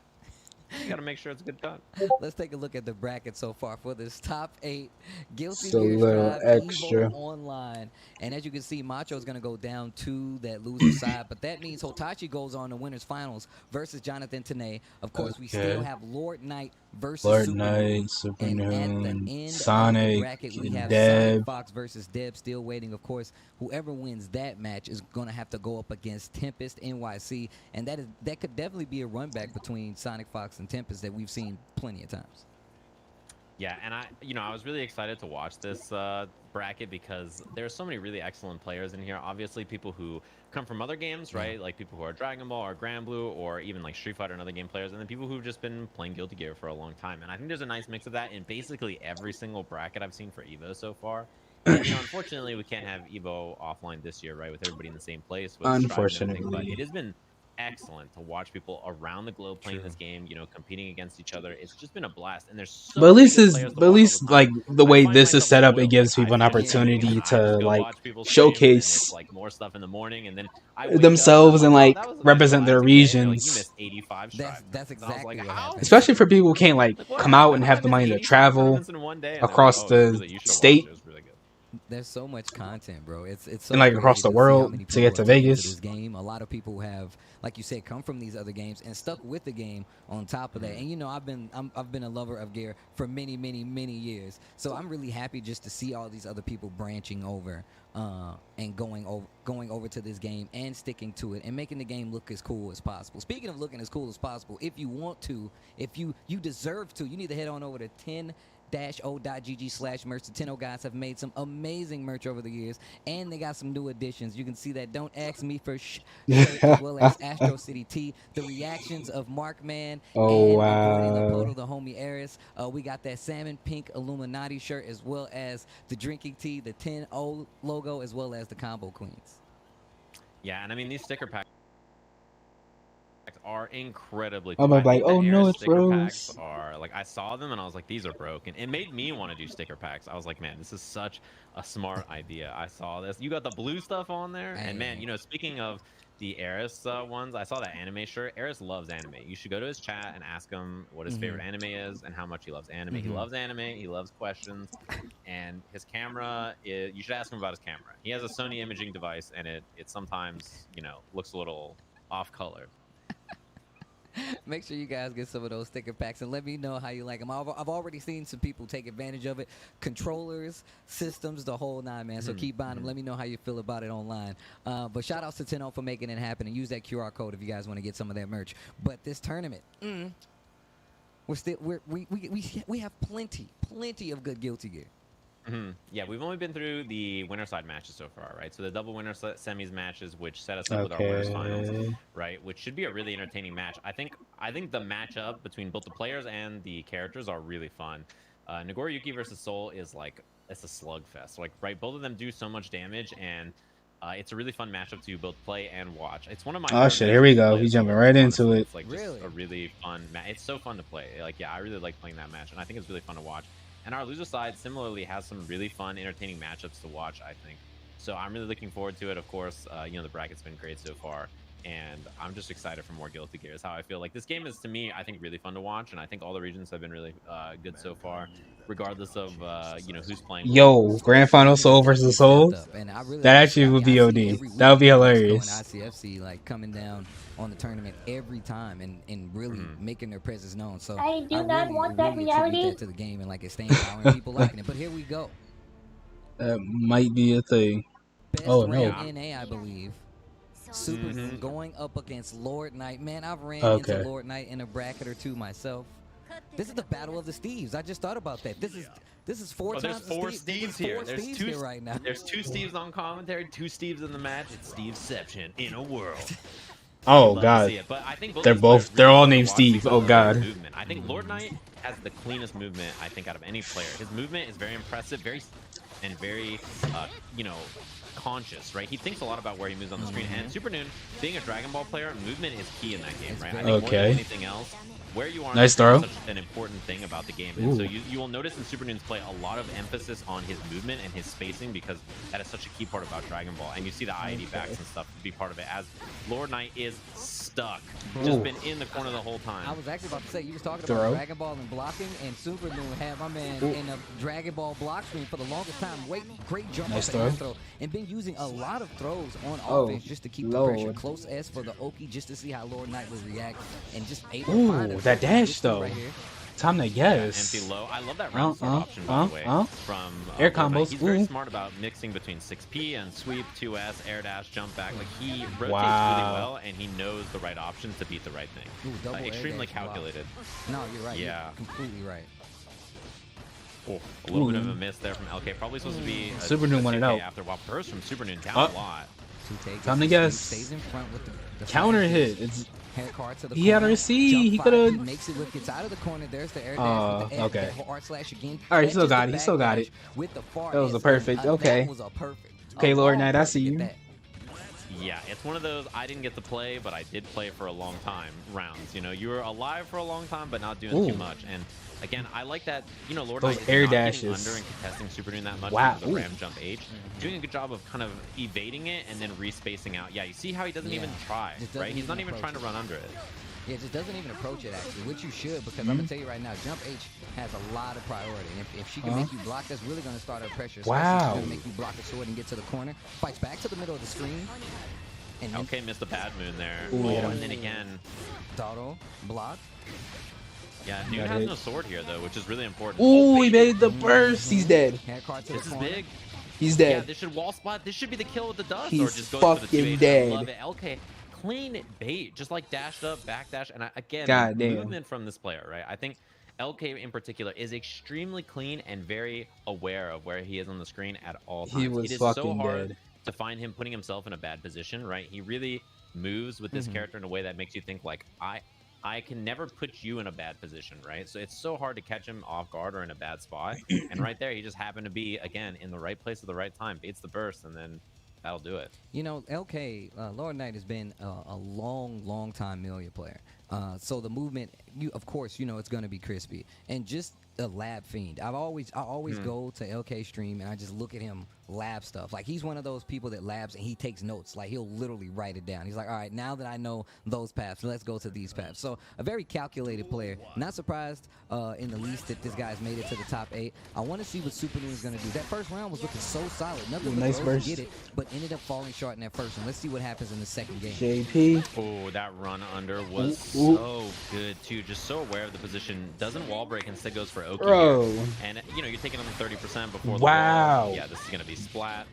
[SPEAKER 4] You gotta make sure it's a good cut.
[SPEAKER 5] Let's take a look at the bracket so far for this top 8. Guilty
[SPEAKER 2] It's a
[SPEAKER 5] Gear
[SPEAKER 2] little
[SPEAKER 5] Strive,
[SPEAKER 2] extra.
[SPEAKER 5] Evo Online. And as you can see, Macho's going to go down to that loser side. But that means Hotachi goes on to winners finals versus Jonathan Tanay. Of course, we still
[SPEAKER 2] Okay.
[SPEAKER 5] have Lord Knight versus
[SPEAKER 2] Lord
[SPEAKER 5] Supermoon.
[SPEAKER 2] Knight,
[SPEAKER 5] And at the
[SPEAKER 2] Supermoon,
[SPEAKER 5] end of the
[SPEAKER 2] Sonic,
[SPEAKER 5] bracket, we have Sonic
[SPEAKER 2] Deb.
[SPEAKER 5] Fox versus Deb still waiting. Of course, whoever wins that match is going to have to go up against Tempest NYC. And that could definitely be a run back between Sonic Fox and Tempest that we've seen plenty of times.
[SPEAKER 4] Yeah, and I was really excited to watch this bracket because there's so many really excellent players in here. Obviously, people who come from other games, right? Like people who are Dragon Ball or Grand Blue or even like Street Fighter and other game players, and then people who've just been playing Guilty Gear for a long time. And I think there's a nice mix of that in basically every single bracket I've seen for Evo so far. And, unfortunately, we can't have Evo offline this year, right? With everybody in the same place. With Strive and everything, but
[SPEAKER 2] Unfortunately.
[SPEAKER 4] it has been excellent to watch people around the globe playing this game, competing against each other. It's just been a blast, and there's so
[SPEAKER 2] But at
[SPEAKER 4] many
[SPEAKER 2] least
[SPEAKER 4] good
[SPEAKER 2] is,
[SPEAKER 4] players to
[SPEAKER 2] but at
[SPEAKER 4] watch all
[SPEAKER 2] least
[SPEAKER 4] the time.
[SPEAKER 2] like the
[SPEAKER 4] I
[SPEAKER 2] way
[SPEAKER 4] find
[SPEAKER 2] this is
[SPEAKER 4] myself
[SPEAKER 2] set up, it
[SPEAKER 4] spoiled.
[SPEAKER 2] gives people an
[SPEAKER 4] I finish streaming,
[SPEAKER 2] opportunity
[SPEAKER 4] and I just
[SPEAKER 2] to
[SPEAKER 4] go
[SPEAKER 2] like
[SPEAKER 4] watch people's streams, and
[SPEAKER 2] showcase
[SPEAKER 4] it's like more stuff in the morning, and then I wake up,
[SPEAKER 2] themselves
[SPEAKER 4] I'm
[SPEAKER 2] and
[SPEAKER 4] like,
[SPEAKER 2] like
[SPEAKER 4] oh, that was a nice
[SPEAKER 2] represent their
[SPEAKER 4] relaxing day, and they're like, you
[SPEAKER 2] regions.
[SPEAKER 4] missed 85 strides.
[SPEAKER 5] That's
[SPEAKER 4] And I was
[SPEAKER 5] exactly
[SPEAKER 4] like,
[SPEAKER 5] what
[SPEAKER 4] how?
[SPEAKER 5] happened.
[SPEAKER 2] Especially for people who can't like
[SPEAKER 4] Like, what?
[SPEAKER 2] come out and
[SPEAKER 4] I
[SPEAKER 2] have the
[SPEAKER 4] missed
[SPEAKER 2] money to
[SPEAKER 4] 85
[SPEAKER 2] travel
[SPEAKER 4] tournaments in one day, and they're like,
[SPEAKER 2] across
[SPEAKER 4] oh,
[SPEAKER 2] the
[SPEAKER 4] you should watch
[SPEAKER 2] state.
[SPEAKER 4] it. It was really good.
[SPEAKER 5] There's so much content, bro. It's so
[SPEAKER 2] And, like,
[SPEAKER 5] crazy
[SPEAKER 2] across the
[SPEAKER 5] to see
[SPEAKER 2] world
[SPEAKER 5] how many
[SPEAKER 2] to get
[SPEAKER 5] people
[SPEAKER 2] to
[SPEAKER 5] are taking
[SPEAKER 2] Vegas.
[SPEAKER 5] this game. A lot of people have, like you said, come from these other games and stuck with the game on top of that. And I've been a lover of Gear for many years. So I'm really happy just to see all these other people branching over and going over to this game and sticking to it and making the game look as cool as possible. Speaking of looking as cool as possible, if you want to, if you deserve to, you need to head on over to tenno-o.gg/merch. The Tenno guys have made some amazing merch over the years, and they got some new additions. You can see that Don't Ask Me for shirt, as well as Astro City T, the reactions of Markman,
[SPEAKER 2] Oh,
[SPEAKER 5] and Avoiding
[SPEAKER 2] wow.
[SPEAKER 5] Lapoto, the homie Eris. We got that salmon pink Illuminati shirt, as well as the drinking tea, the 10-0 logo, as well as the Combo Queens.
[SPEAKER 4] Yeah, and I mean, these sticker packs are incredibly
[SPEAKER 2] I'm
[SPEAKER 4] cool. I
[SPEAKER 2] like,
[SPEAKER 4] think the
[SPEAKER 2] oh no,
[SPEAKER 4] Air
[SPEAKER 2] it's
[SPEAKER 4] sticker packs
[SPEAKER 2] Rose.
[SPEAKER 4] are like, I saw them and I was like, these are broken. It made me want to do sticker packs. I was like, man, this is such a smart idea. I saw this. You got the blue stuff on there, and man, you know, speaking of the Eris ones, I saw that anime shirt. Eris loves anime. You should go to his chat and ask him what his favorite anime is and how much he loves anime. He loves anime. He loves questions, and his camera is. You should ask him about his camera. He has a Sony imaging device, and it sometimes, you know, looks a little off color.
[SPEAKER 5] Make sure you guys get some of those sticker packs and let me know how you like them. I've already seen some people take advantage of it. Controllers, systems, the whole nine, man. So keep buying them. Let me know how you feel about it online. But shout outs to Tenno for making it happen, and use that QR code if you guys want to get some of that merch. But this tournament, we have plenty of good Guilty gear.
[SPEAKER 4] Yeah, we've only been through the winner side matches so far, right? So the double winner semis matches, which set us up with our winners finals, right? Which should be a really entertaining match. I think the matchup between both the players and the characters are really fun. Nagoriyuki versus Soul is like, it's a slugfest. Like, right, both of them do so much damage, and it's a really fun matchup to both play and watch. It's one of my
[SPEAKER 2] Oh shit, here we go. We jumping right into it.
[SPEAKER 4] It's like just a really fun match. It's so fun to play. Like, yeah, I really like playing that match, and I think it's really fun to watch. And our loser side similarly has some really fun, entertaining matchups to watch, I think. So I'm really looking forward to it. Of course, you know, the bracket's been great so far, and I'm just excited for more Guilty Gear. Is how I feel. Like, this game is, to me, I think, really fun to watch, and I think all the regions have been really good so far, regardless of you know, who's playing.
[SPEAKER 2] Yo, grand final Soul versus Soul. That actually would be OD. That would be hilarious.
[SPEAKER 5] ICFC like coming down on the tournament every time and really making their presence known. So
[SPEAKER 3] I do not want that
[SPEAKER 5] really
[SPEAKER 3] reality.
[SPEAKER 5] attribute that to the game and like it's staying power and people liking it. But here we go.
[SPEAKER 2] That might be a thing.
[SPEAKER 5] Best
[SPEAKER 2] Oh no.
[SPEAKER 5] ranked NA, I believe. Super going up against Lord Knight. Man, I've ran
[SPEAKER 2] Okay.
[SPEAKER 5] into Lord Knight in a bracket or two myself. This is the battle of the Steves. I just thought about that. This is four
[SPEAKER 4] There's
[SPEAKER 5] times.
[SPEAKER 4] four
[SPEAKER 5] Steve-
[SPEAKER 4] Steves here.
[SPEAKER 5] four
[SPEAKER 4] There's
[SPEAKER 5] Steves
[SPEAKER 4] two
[SPEAKER 5] here right now.
[SPEAKER 4] There's two Steves on commentary, two Steves in the match. It's Steveception in a world.
[SPEAKER 2] Oh
[SPEAKER 4] Love to
[SPEAKER 2] god.
[SPEAKER 4] see it. But I think both
[SPEAKER 2] They're
[SPEAKER 4] these players
[SPEAKER 2] both- they're all
[SPEAKER 4] fun to
[SPEAKER 2] named
[SPEAKER 4] watch
[SPEAKER 2] Steve.
[SPEAKER 4] because
[SPEAKER 2] Oh,
[SPEAKER 4] of their
[SPEAKER 2] God.
[SPEAKER 4] movement. I think Lord Knight has the cleanest movement, I think, out of any player. His movement is very impressive, very you know, conscious, right? He thinks a lot about where he moves on the screen. And Super Noon, being a Dragon Ball player, movement is key in that game, right? I think more
[SPEAKER 2] Okay.
[SPEAKER 4] than anything else, where you are
[SPEAKER 2] Nice
[SPEAKER 4] in the game
[SPEAKER 2] throw.
[SPEAKER 4] is such an important thing about the game. And so you will notice in Super Noon's play a lot of emphasis on his movement and his spacing, because that is such a key part about Dragon Ball. And you see the IED backs and stuff be part of it, as Lord Knight is stuck. Just been in the corner the whole time.
[SPEAKER 5] I was actually about to say, you was talking
[SPEAKER 2] Throw.
[SPEAKER 5] about Dragon Ball and blocking, and Super Noon had my man in a Dragon Ball block screen for the longest time. Great jump
[SPEAKER 2] Nice
[SPEAKER 5] up and
[SPEAKER 2] throw.
[SPEAKER 5] throw, and been using a lot of throws on
[SPEAKER 2] Oh,
[SPEAKER 5] offense just to keep the pressure
[SPEAKER 2] Lord.
[SPEAKER 5] close. S for the Oki, just to see how Lord Knight would react, and just able
[SPEAKER 2] Ooh,
[SPEAKER 5] to find a
[SPEAKER 2] that
[SPEAKER 5] good
[SPEAKER 2] dash,
[SPEAKER 5] victory
[SPEAKER 2] though.
[SPEAKER 5] right here.
[SPEAKER 2] Time to guess.
[SPEAKER 4] Empty low. I love that round sword option, by the way. From
[SPEAKER 2] Air
[SPEAKER 4] Lord Knight.
[SPEAKER 2] combos,
[SPEAKER 4] He's very
[SPEAKER 2] ooh.
[SPEAKER 4] smart about mixing between 6P and sweep, 2S, air dash, jump back. Like, he rotates really
[SPEAKER 2] Wow.
[SPEAKER 4] well, and he knows the right options to beat the right thing.
[SPEAKER 5] Ooh, double air
[SPEAKER 4] Extremely
[SPEAKER 5] dash block.
[SPEAKER 4] calculated.
[SPEAKER 5] No, you're right.
[SPEAKER 4] Yeah.
[SPEAKER 5] You're completely right.
[SPEAKER 4] Oh, a little bit of a miss there from LK. Probably supposed to be a,
[SPEAKER 2] Super Noon
[SPEAKER 4] a
[SPEAKER 2] won it
[SPEAKER 4] 2K
[SPEAKER 2] out.
[SPEAKER 4] after while burst from Super Noon down
[SPEAKER 2] Up.
[SPEAKER 4] a lot.
[SPEAKER 5] Two takes.
[SPEAKER 2] Time to
[SPEAKER 5] Sweep,
[SPEAKER 2] guess.
[SPEAKER 5] Stays in front with the
[SPEAKER 2] Counter
[SPEAKER 5] flash.
[SPEAKER 2] hit. It's
[SPEAKER 5] Hair card to the
[SPEAKER 2] He had
[SPEAKER 5] corner.
[SPEAKER 2] a C.
[SPEAKER 5] Jump
[SPEAKER 2] He
[SPEAKER 5] five,
[SPEAKER 2] coulda-
[SPEAKER 5] he makes it with, gets out of the corner. There's the air dash with the
[SPEAKER 2] okay.
[SPEAKER 5] the R slash again.
[SPEAKER 2] All right, he still
[SPEAKER 5] Catches
[SPEAKER 2] got
[SPEAKER 5] the
[SPEAKER 2] it. He still got
[SPEAKER 5] backdash
[SPEAKER 2] it.
[SPEAKER 5] With the far
[SPEAKER 2] That was a
[SPEAKER 5] S,
[SPEAKER 2] perfect.
[SPEAKER 5] and,
[SPEAKER 2] Okay.
[SPEAKER 5] That was a perfect.
[SPEAKER 2] Okay,
[SPEAKER 5] a
[SPEAKER 2] Lord
[SPEAKER 5] long
[SPEAKER 2] Knight, I see
[SPEAKER 5] perfect
[SPEAKER 2] you.
[SPEAKER 5] at that.
[SPEAKER 4] Yeah, it's one of those I didn't get to play, but I did play for a long time rounds. You know, you were alive for a long time, but not doing
[SPEAKER 2] Ooh.
[SPEAKER 4] too much. And again, I like that, you know, Lord
[SPEAKER 2] Those
[SPEAKER 4] Knight is
[SPEAKER 2] air
[SPEAKER 4] not getting
[SPEAKER 2] dashes.
[SPEAKER 4] under and contesting Super Noon that much
[SPEAKER 2] Wow.
[SPEAKER 4] because of
[SPEAKER 2] Ooh.
[SPEAKER 4] Ram Jump H. Doing a good job of kind of evading it and then respacing out. Yeah, you see how he doesn't even try,
[SPEAKER 5] Just doesn't
[SPEAKER 4] right? He's not
[SPEAKER 5] even
[SPEAKER 4] even trying to
[SPEAKER 5] approach
[SPEAKER 4] run under it.
[SPEAKER 5] Yeah, just doesn't even approach it actually, which you should, because I'm gonna tell you right now, Jump H has a lot of priority, and if she can make you block, that's really gonna start her pressure. Especially if
[SPEAKER 2] Wow.
[SPEAKER 5] she's gonna make you block the sword and get to the corner. Fights back to the middle of the screen, and then
[SPEAKER 4] Okay, missed a bad moon there.
[SPEAKER 2] Ooh,
[SPEAKER 4] Oh,
[SPEAKER 2] yeah.
[SPEAKER 4] and then again,
[SPEAKER 5] Taro block.
[SPEAKER 4] yeah, Noon
[SPEAKER 2] Got
[SPEAKER 4] has
[SPEAKER 2] hit.
[SPEAKER 4] no sword here though, which is really important.
[SPEAKER 2] Ooh,
[SPEAKER 4] Oh,
[SPEAKER 2] he
[SPEAKER 4] baby.
[SPEAKER 2] made the burst. He's dead.
[SPEAKER 5] Hair card to
[SPEAKER 4] This
[SPEAKER 5] the
[SPEAKER 4] is
[SPEAKER 5] corner.
[SPEAKER 4] big.
[SPEAKER 2] He's
[SPEAKER 4] Yeah,
[SPEAKER 2] dead.
[SPEAKER 4] this should wall spot. This should be the kill with the dust, or
[SPEAKER 2] He's
[SPEAKER 4] just go for the
[SPEAKER 2] fucking
[SPEAKER 4] 2H.
[SPEAKER 2] dead.
[SPEAKER 4] I love it. LK, clean bait, just like dashed up, back dash, and again,
[SPEAKER 2] God damn.
[SPEAKER 4] movement from this player, right? I think LK in particular is extremely clean and very aware of where he is on the screen at all times.
[SPEAKER 2] He was
[SPEAKER 4] It is so
[SPEAKER 2] fucking
[SPEAKER 4] hard
[SPEAKER 2] dead.
[SPEAKER 4] to find him putting himself in a bad position, right? He really moves with this character in a way that makes you think like I can never put you in a bad position, right? So it's so hard to catch him off guard or in a bad spot. And right there, he just happened to be, again, in the right place at the right time, baits the burst, and then that'll do it.
[SPEAKER 5] You know, LK, Lord Knight has been a long time Melia player. So the movement, of course, you know it's going to be crispy. And just a lab fiend. I always go to LK stream and I just look at him lab stuff. Like, he's one of those people that labs and he takes notes. Like, he'll literally write it down. He's like, all right, now that I know those paths, let's go to these paths. So a very calculated player. Not surprised in the least that this guy's made it to the top 8. I want to see what Super Noon is going to do. That first round was looking so solid. Nothing
[SPEAKER 2] Nice
[SPEAKER 5] but
[SPEAKER 2] burst.
[SPEAKER 5] to get it, but ended up falling short in that first one. Let's see what happens in the second game.
[SPEAKER 2] JP.
[SPEAKER 4] Oh, that run under was
[SPEAKER 2] Ooh.
[SPEAKER 4] so good too. Just so aware of the position. Doesn't wall break, instead goes for Oki.
[SPEAKER 2] Bro.
[SPEAKER 4] Here. And you know, you're taking on 30% before the
[SPEAKER 2] Wow.
[SPEAKER 4] wall. Yeah, this is gonna be splat.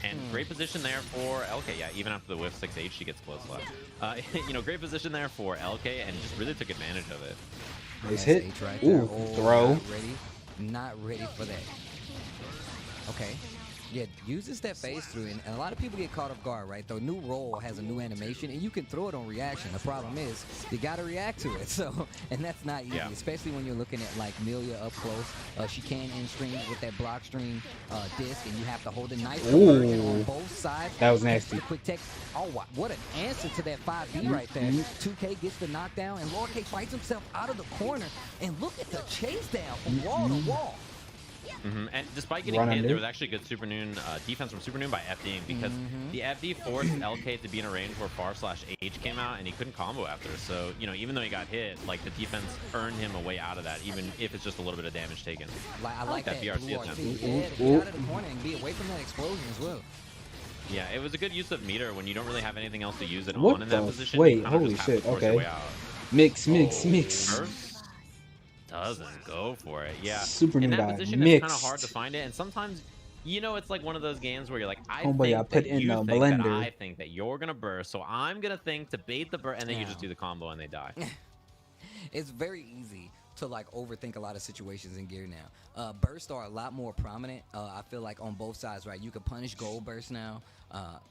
[SPEAKER 4] And great position there for LK. Yeah, even after the whiff 6H, she gets close left. You know, great position there for LK, and just really took advantage of it.
[SPEAKER 2] Nice
[SPEAKER 5] That's
[SPEAKER 2] hit.
[SPEAKER 5] H right there.
[SPEAKER 2] Ooh,
[SPEAKER 5] Oh,
[SPEAKER 2] throw.
[SPEAKER 5] Not ready for that. Okay. Yeah, uses that phase through, and a lot of people get caught off guard, right? The new roll has a new animation, and you can throw it on reaction. The problem is, you got to react to it. So, and that's not easy, especially when you're looking at like Melia up close. She can end stream with that block stream disc, and you have to hold a nice conversion on both sides.
[SPEAKER 2] That was nasty.
[SPEAKER 5] The quick tech. Oh, what an answer to that 5B right there. 2K gets the knockdown, and Lord K fights himself out of the corner, and look at the chase down from wall to wall.
[SPEAKER 4] And despite getting hit, there was actually good Super Noon defense from Super Noon by FDing, because the FD forced LK to be in a range where Far/H came out and he couldn't combo after. So, you know, even though he got hit, like, the defense earned him a way out of that, even if it's just a little bit of damage taken.
[SPEAKER 5] I like that
[SPEAKER 4] BRC attempt.
[SPEAKER 5] Yeah, to get out of the corner and be away from that explosion as well.
[SPEAKER 4] Yeah, it was a good use of meter when you don't really have anything else to use it
[SPEAKER 2] What
[SPEAKER 4] on in that
[SPEAKER 2] the
[SPEAKER 4] position.
[SPEAKER 2] wait,
[SPEAKER 4] You kinda
[SPEAKER 2] holy
[SPEAKER 4] just have to
[SPEAKER 2] shit,
[SPEAKER 4] force your
[SPEAKER 2] okay.
[SPEAKER 4] way out.
[SPEAKER 2] Mix.
[SPEAKER 4] Burst doesn't go for it. Yeah.
[SPEAKER 2] Super
[SPEAKER 4] in
[SPEAKER 2] Noon
[SPEAKER 4] that
[SPEAKER 2] got
[SPEAKER 4] position, it's kind of hard to
[SPEAKER 2] mixed.
[SPEAKER 4] find it, and sometimes, you know, it's like one of those games where you're like, I
[SPEAKER 2] Homeboy
[SPEAKER 4] think
[SPEAKER 2] got put
[SPEAKER 4] that
[SPEAKER 2] in
[SPEAKER 4] you
[SPEAKER 2] the
[SPEAKER 4] think that
[SPEAKER 2] blender.
[SPEAKER 4] I think that you're gonna burst, so I'm gonna think to bait the burst, and then you just do the combo and they die.
[SPEAKER 5] It's very easy to like overthink a lot of situations in gear now. Bursts are a lot more prominent. I feel like on both sides, right? You can punish gold burst now.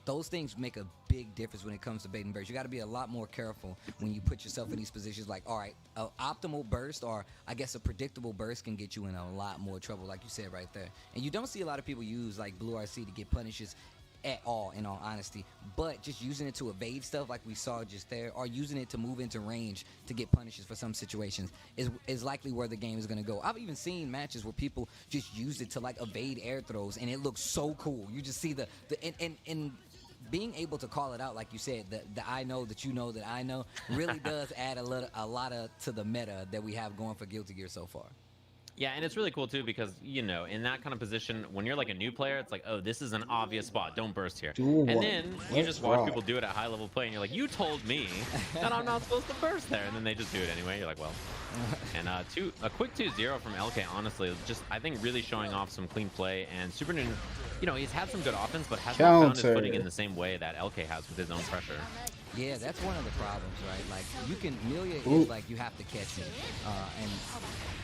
[SPEAKER 5] Those things make a big difference when it comes to baiting burst. You got to be a lot more careful when you put yourself in these positions. Like, all right, an optimal burst, or I guess a predictable burst, can get you in a lot more trouble, like you said right there. And you don't see a lot of people use like Blue RC to get punishes at all, in all honesty, but just using it to evade stuff like we saw just there, or using it to move into range to get punishes for some situations is likely where the game is going to go. I've even seen matches where people just use it to like evade air throws, and it looks so cool. You just see the and being able to call it out, like you said, the I know that you know that I know really does add a lot to the meta that we have going for Guilty Gear so far.
[SPEAKER 4] Yeah, and it's really cool too, because, you know, in that kind of position, when you're like a new player, it's like, oh, this is an obvious spot, don't burst here. And then you just watch people do it at high level play, and you're like, you told me that I'm not supposed to burst there, and then they just do it anyway. You're like, well. And a quick 2-0 from LK, honestly, just, I think, really showing off some clean play. And Super Noon, you know, he's had some good offense, but hasn't found his footing in the same way that LK has with his own pressure.
[SPEAKER 5] Yeah, that's one of the problems, right? Like, you can, Melia is like, you have to catch me. And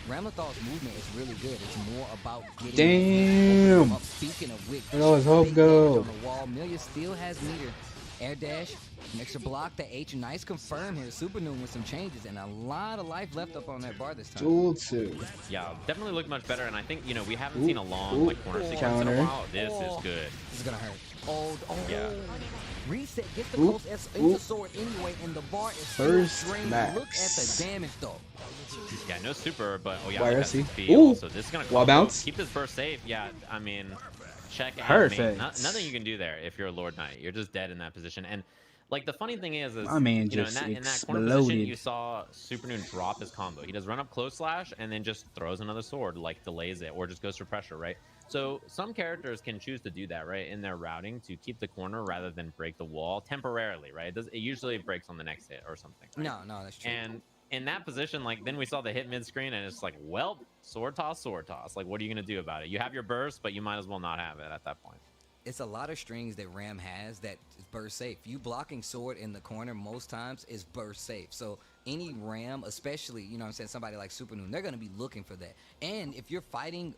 [SPEAKER 5] Ramlethal's movement is really good. It's more about getting up. Speaking of which,
[SPEAKER 2] where does Hope go?
[SPEAKER 5] On the wall, Melia still has meter. Air dash, makes her block the H. Nice confirm here. Super Noon with some changes and a lot of life left up on that bar this time.
[SPEAKER 2] Duel 2.
[SPEAKER 4] Yeah, definitely looked much better, and I think, you know, we haven't seen a long like corner sequence in a while. This is good.
[SPEAKER 5] This is gonna hurt. Oh,
[SPEAKER 4] yeah.
[SPEAKER 5] Reset, gets the close into sword anyway, and the bar is still drained. Look at the damage though.
[SPEAKER 4] Yeah, no super, but oh yeah,
[SPEAKER 2] Why
[SPEAKER 4] like
[SPEAKER 2] is he?
[SPEAKER 4] feel. So this is gonna
[SPEAKER 2] wall bounce.
[SPEAKER 4] Keep this burst safe. Yeah, I mean, check.
[SPEAKER 2] Perfect.
[SPEAKER 4] Nothing you can do there if you're a Lord Knight. You're just dead in that position. And like the funny thing is
[SPEAKER 2] my man
[SPEAKER 4] you know,
[SPEAKER 2] just
[SPEAKER 4] in that corner
[SPEAKER 2] exploded.
[SPEAKER 4] position, you saw Super Noon drop his combo. He does run up close slash and then just throws another sword, like delays it, or just goes for pressure, right? So some characters can choose to do that, right, in their routing to keep the corner rather than break the wall temporarily, right? It usually breaks on the next hit or something. Right?
[SPEAKER 5] No, that's true.
[SPEAKER 4] And in that position, like, then we saw the hit mid screen, and it's like, well, sword toss. Like, what are you gonna do about it? You have your burst, but you might as well not have it at that point.
[SPEAKER 5] It's a lot of strings that Ram has that is burst safe. You blocking sword in the corner most times is burst safe. So any Ram, especially, you know what I'm saying, somebody like Super Noon, they're going to be looking for that. And if you're fighting,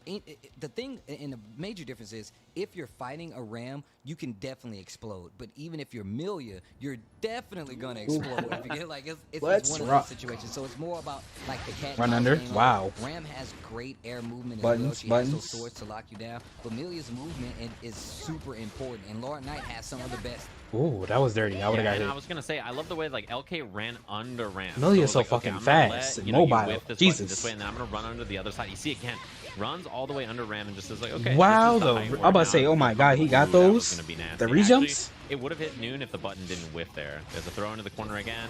[SPEAKER 5] the thing, and the major difference is, if you're fighting a Ram, you can definitely explode. But even if you're Milia, you're definitely going to explode. If you get, like, it's
[SPEAKER 2] Let's
[SPEAKER 5] one of
[SPEAKER 2] rock.
[SPEAKER 5] those situations. So it's more about, like, the cat
[SPEAKER 2] Run
[SPEAKER 5] and mouse
[SPEAKER 2] under.
[SPEAKER 5] game.
[SPEAKER 2] Wow.
[SPEAKER 5] Ram has great air movement as
[SPEAKER 2] Buttons,
[SPEAKER 5] well. She has those
[SPEAKER 2] buttons.
[SPEAKER 5] swords to lock you down. But Milia's movement is super important. And Laura Knight has some of the best.
[SPEAKER 2] Ooh, that was dirty. I would have
[SPEAKER 4] Yeah,
[SPEAKER 2] got
[SPEAKER 4] and
[SPEAKER 2] hit.
[SPEAKER 4] I was gonna say, I love the way like LK ran under Ram.
[SPEAKER 2] Amelia is
[SPEAKER 4] it's
[SPEAKER 2] so
[SPEAKER 4] like, okay,
[SPEAKER 2] fucking
[SPEAKER 4] I'm gonna
[SPEAKER 2] fast
[SPEAKER 4] let,
[SPEAKER 2] and
[SPEAKER 4] you know, you
[SPEAKER 2] mobile.
[SPEAKER 4] whip this button
[SPEAKER 2] Jesus.
[SPEAKER 4] this way, and then I'm gonna run under the other side. You see again, runs all the way under Ram and just says like, okay.
[SPEAKER 2] Wow,
[SPEAKER 4] this is the
[SPEAKER 2] though.
[SPEAKER 4] height
[SPEAKER 2] I'm
[SPEAKER 4] we're
[SPEAKER 2] about to
[SPEAKER 4] now.
[SPEAKER 2] say, oh my god, he got
[SPEAKER 4] Ooh, that was
[SPEAKER 2] those.
[SPEAKER 4] gonna be nasty.
[SPEAKER 2] The
[SPEAKER 4] Actually,
[SPEAKER 2] rejumps.
[SPEAKER 4] it would have hit Noon if the button didn't whiff there. There's a throw into the corner again,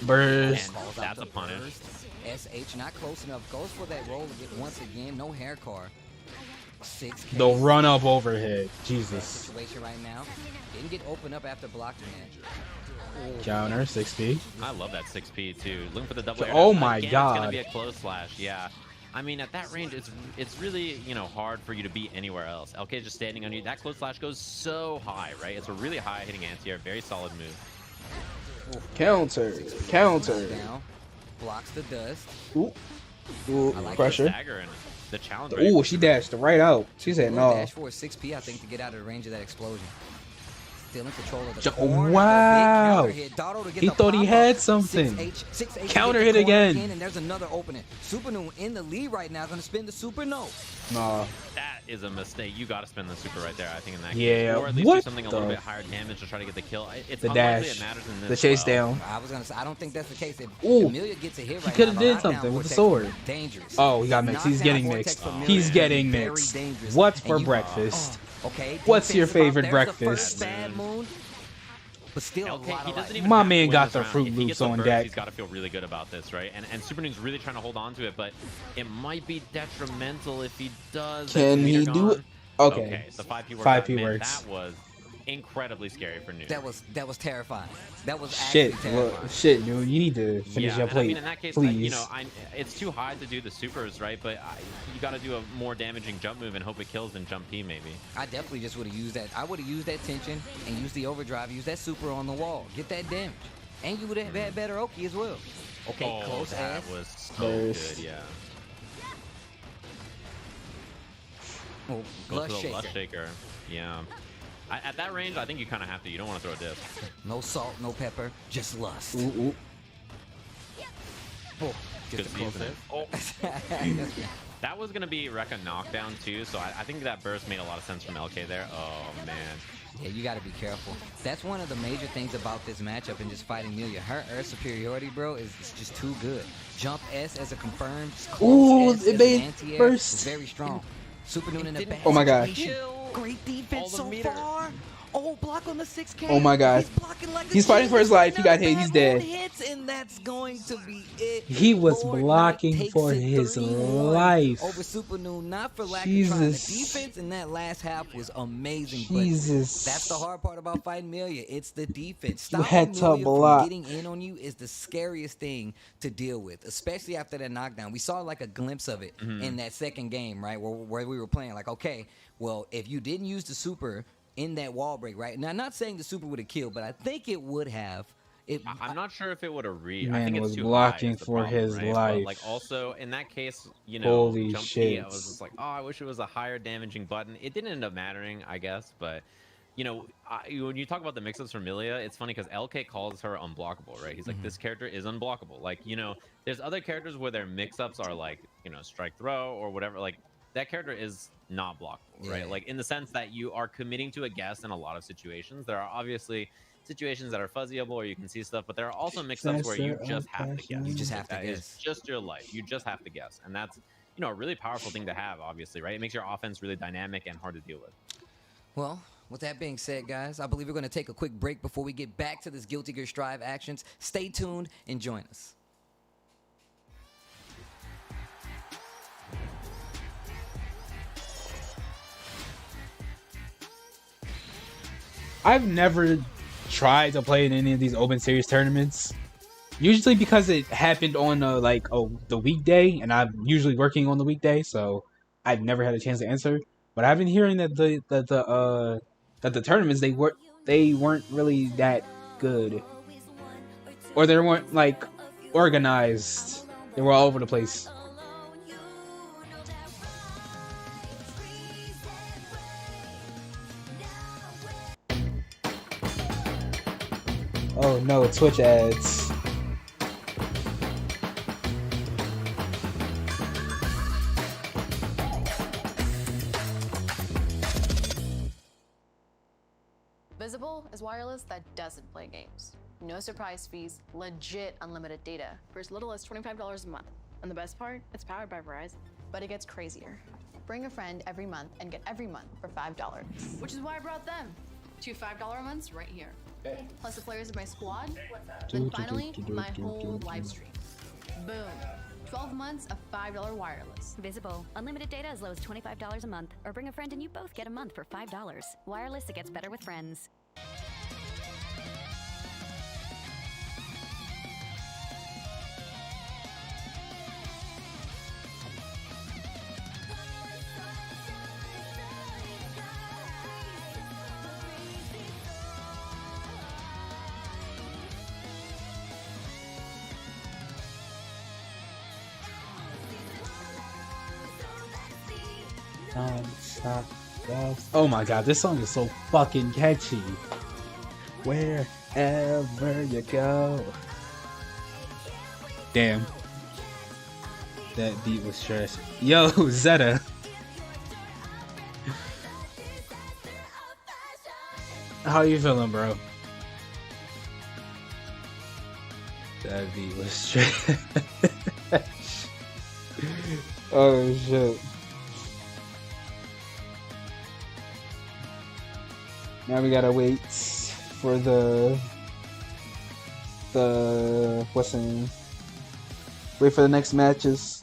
[SPEAKER 2] Burst.
[SPEAKER 4] and that's a punish.
[SPEAKER 5] SH not close enough. Goes for that roll once again. No hair car. 6K.
[SPEAKER 2] The run up overhead. Jesus.
[SPEAKER 5] Situation right now. Didn't get opened up after blocking that.
[SPEAKER 2] Counter 6P.
[SPEAKER 4] I love that 6P too. Looking for the double air.
[SPEAKER 2] Oh
[SPEAKER 4] dash.
[SPEAKER 2] my
[SPEAKER 4] Again,
[SPEAKER 2] God.
[SPEAKER 4] It's gonna be a close slash. Yeah. I mean, at that range, it's really, you know, hard for you to be anywhere else. LK just standing on you. That close slash goes so high, right? It's a really high hitting anti-air. Very solid move.
[SPEAKER 2] Counter. Counter.
[SPEAKER 5] Down. Blocks the dust.
[SPEAKER 2] Ooh. Ooh.
[SPEAKER 5] I like
[SPEAKER 4] The
[SPEAKER 2] Pressure.
[SPEAKER 4] dagger and the challenge.
[SPEAKER 2] Ooh, she dashed right out. She said
[SPEAKER 5] Little
[SPEAKER 2] no.
[SPEAKER 5] dash for a 6P, I think, to get out of the range of that explosion. Still in control of the
[SPEAKER 2] Jo-
[SPEAKER 5] corner.
[SPEAKER 2] wow.
[SPEAKER 5] Big counter hit. Dotto to get
[SPEAKER 2] He
[SPEAKER 5] the
[SPEAKER 2] thought he
[SPEAKER 5] pop-up.
[SPEAKER 2] had something.
[SPEAKER 5] 6H
[SPEAKER 2] Counter
[SPEAKER 5] get the
[SPEAKER 2] hit
[SPEAKER 5] corner
[SPEAKER 2] again.
[SPEAKER 5] And there's another opening. Super Noon in the lead right now. Going to spin the super no.
[SPEAKER 2] Nah.
[SPEAKER 4] That is a mistake. You got to spin the super right there, I think, in that
[SPEAKER 2] Yeah,
[SPEAKER 4] case. Or at least
[SPEAKER 2] what
[SPEAKER 4] do something a little
[SPEAKER 2] the-
[SPEAKER 4] bit higher damage to try to get the kill. It's
[SPEAKER 2] The
[SPEAKER 4] unlikely
[SPEAKER 2] dash.
[SPEAKER 4] it matters in this
[SPEAKER 2] The chase
[SPEAKER 4] well.
[SPEAKER 2] down.
[SPEAKER 5] I was going to say, I don't think that's the case. If
[SPEAKER 2] Ooh.
[SPEAKER 5] Amelia gets a hit right
[SPEAKER 2] coulda
[SPEAKER 5] now,
[SPEAKER 2] did
[SPEAKER 5] the
[SPEAKER 2] something
[SPEAKER 5] knockdown
[SPEAKER 2] with the
[SPEAKER 5] vortex
[SPEAKER 2] sword.
[SPEAKER 5] Dangerous.
[SPEAKER 2] Oh, he got mixed. He's
[SPEAKER 5] Knockdown
[SPEAKER 2] getting
[SPEAKER 5] vortex
[SPEAKER 2] mixed.
[SPEAKER 5] from Amelia
[SPEAKER 2] He's
[SPEAKER 5] is
[SPEAKER 2] getting
[SPEAKER 5] very
[SPEAKER 2] mixed.
[SPEAKER 5] dangerous.
[SPEAKER 2] What's
[SPEAKER 5] And
[SPEAKER 2] for
[SPEAKER 5] you-
[SPEAKER 2] breakfast?
[SPEAKER 5] Okay.
[SPEAKER 2] What's your
[SPEAKER 5] defensive out.
[SPEAKER 2] favorite
[SPEAKER 5] There's
[SPEAKER 2] breakfast?
[SPEAKER 5] The first bad moon, but still a
[SPEAKER 4] LK,
[SPEAKER 5] lot
[SPEAKER 4] he
[SPEAKER 5] of
[SPEAKER 4] doesn't
[SPEAKER 5] life.
[SPEAKER 4] even
[SPEAKER 2] My
[SPEAKER 4] have to
[SPEAKER 2] man
[SPEAKER 4] win
[SPEAKER 2] got
[SPEAKER 4] this
[SPEAKER 2] the
[SPEAKER 4] round.
[SPEAKER 2] Fruit
[SPEAKER 4] If he
[SPEAKER 2] Loops
[SPEAKER 4] gets the
[SPEAKER 2] on
[SPEAKER 4] burst,
[SPEAKER 2] deck.
[SPEAKER 4] He's got to feel really good about this, right? And Super Noon's really trying to hold on to it, but it might be detrimental if he does.
[SPEAKER 2] Can
[SPEAKER 4] That's
[SPEAKER 2] he
[SPEAKER 4] meter
[SPEAKER 2] do
[SPEAKER 4] gone.
[SPEAKER 2] it? Okay.
[SPEAKER 4] The 5P works.
[SPEAKER 2] 5P
[SPEAKER 4] Man,
[SPEAKER 2] works.
[SPEAKER 4] That was incredibly scary for Noon.
[SPEAKER 5] That was terrifying. That was
[SPEAKER 2] Shit.
[SPEAKER 5] actually
[SPEAKER 2] Well,
[SPEAKER 5] terrifying.
[SPEAKER 2] shit, dude. You need to finish
[SPEAKER 4] Yeah,
[SPEAKER 2] your
[SPEAKER 4] and
[SPEAKER 2] plate.
[SPEAKER 4] I mean, in that case,
[SPEAKER 2] please.
[SPEAKER 4] you know, it's too high to do the supers, right? But you got to do a more damaging jump move and hope it kills than jump P, maybe.
[SPEAKER 5] I definitely just would have used that. I would have used that tension and used the overdrive, use that super on the wall, get that damage. And you would have had better Oki as well. Okay,
[SPEAKER 4] Oh,
[SPEAKER 5] close
[SPEAKER 4] that
[SPEAKER 5] ass.
[SPEAKER 4] was so
[SPEAKER 2] Burst.
[SPEAKER 4] good, yeah.
[SPEAKER 5] Oh,
[SPEAKER 4] Go
[SPEAKER 5] Blush
[SPEAKER 4] to the
[SPEAKER 5] shaker.
[SPEAKER 4] Lust Shaker. Yeah. At that range, I think you kind of have to. You don't want to throw a disc.
[SPEAKER 5] No salt, no pepper, just lust.
[SPEAKER 2] Ooh, ooh.
[SPEAKER 5] Oh,
[SPEAKER 4] Good
[SPEAKER 5] just a close
[SPEAKER 4] seasoning. Oh, that was going to be Rekka knockdown, too. So I think that burst made a lot of sense from LK there. Oh, man.
[SPEAKER 5] Yeah, you got to be careful. That's one of the major things about this matchup and just fighting Milia. Her air superiority, bro, is just too good. Jump S as a confirmed.
[SPEAKER 2] Ooh,
[SPEAKER 5] S
[SPEAKER 2] it
[SPEAKER 5] as
[SPEAKER 2] made
[SPEAKER 5] an anti-air
[SPEAKER 2] burst.
[SPEAKER 5] is very strong. Super Noon in the back.
[SPEAKER 2] Oh my gosh.
[SPEAKER 5] Great defense
[SPEAKER 4] All the
[SPEAKER 5] so
[SPEAKER 4] meter.
[SPEAKER 5] far. Oh, block on the 6K.
[SPEAKER 2] Oh my God.
[SPEAKER 5] He's blocking like a
[SPEAKER 2] He's fighting for his
[SPEAKER 5] genius.
[SPEAKER 2] life. He got hit. He's dead.
[SPEAKER 5] Hits, and that's going to be it.
[SPEAKER 2] He was
[SPEAKER 5] Lord
[SPEAKER 2] blocking
[SPEAKER 5] Knight takes
[SPEAKER 2] for
[SPEAKER 5] it
[SPEAKER 2] his
[SPEAKER 5] 3-1
[SPEAKER 2] life.
[SPEAKER 5] over Super Noon, not for lack of trying. The
[SPEAKER 2] Jesus.
[SPEAKER 5] defense in that last half was amazing.
[SPEAKER 2] Jesus.
[SPEAKER 5] But that's the hard part about fighting Milia. It's the defense.
[SPEAKER 2] You
[SPEAKER 5] Stopping
[SPEAKER 2] had to
[SPEAKER 5] Milia
[SPEAKER 2] block.
[SPEAKER 5] from getting in on you is the scariest thing to deal with, especially after that knockdown. We saw like a glimpse of it in that second game, right, where we were playing. Like, okay, well, if you didn't use the super in that wall break, right? Now, I'm not saying the super would have killed, but I think it would have.
[SPEAKER 4] I'm not sure if it would have read. I
[SPEAKER 2] Man
[SPEAKER 4] think it's
[SPEAKER 2] was
[SPEAKER 4] too
[SPEAKER 2] blocking
[SPEAKER 4] high is the
[SPEAKER 2] for
[SPEAKER 4] problem,
[SPEAKER 2] his
[SPEAKER 4] right? But,
[SPEAKER 2] life.
[SPEAKER 4] like also in that case, you know,
[SPEAKER 2] Holy
[SPEAKER 4] jump P, I
[SPEAKER 2] shit.
[SPEAKER 4] was just like, oh, I wish it was a higher damaging button. It didn't end up mattering, I guess, but you know, when you talk about the mix-ups for Milia, it's funny because LK calls her unblockable, right? He's like, this character is unblockable. Like, you know, there's other characters where their mix-ups are like, you know, strike throw or whatever. Like, that character is not blockable, right?
[SPEAKER 5] Yeah.
[SPEAKER 4] Like, in the sense that you are committing to a guess in a lot of situations. There are obviously situations that are fuzzyable or you can see stuff, but there are also mix-ups where you just have to guess.
[SPEAKER 5] You just have to
[SPEAKER 4] That
[SPEAKER 5] guess.
[SPEAKER 4] is just your life. You just have to guess. And that's, you know, a really powerful thing to have, obviously, right? It makes your offense really dynamic and hard to deal with.
[SPEAKER 5] Well, with that being said, guys, I believe we're going to take a quick break before we get back to this Guilty Gear Strive actions. Stay tuned and join us.
[SPEAKER 2] I've never tried to play in any of these open series tournaments. Usually because it happened on the weekday, and I'm usually working on the weekday, so I've never had a chance to answer. But I've been hearing that the tournaments they weren't really that good, or they weren't organized. They were all over the place. Oh no, Twitch ads.
[SPEAKER 1] Visible is wireless that doesn't play games. No surprise fees, legit unlimited data for as little as $25 a month. And the best part, it's powered by Verizon. But it gets crazier. Bring a friend every month and get every month for $5. Which is why I brought them. 2 $5 months right here. Plus the players of my squad. Then finally, my whole live stream. Boom. 12 months of $5 wireless.
[SPEAKER 6] Visible. Unlimited data as low as $25 a month. Or bring a friend and you both get a month for $5. Wireless, it gets better with friends.
[SPEAKER 2] Oh my god, this song is so fucking catchy. Wherever you go. Damn. That beat was trash. Yo, Zeta. How you feeling, bro? That beat was trash. Oh shit. Now we gotta wait for the what's the name? Wait for the next matches.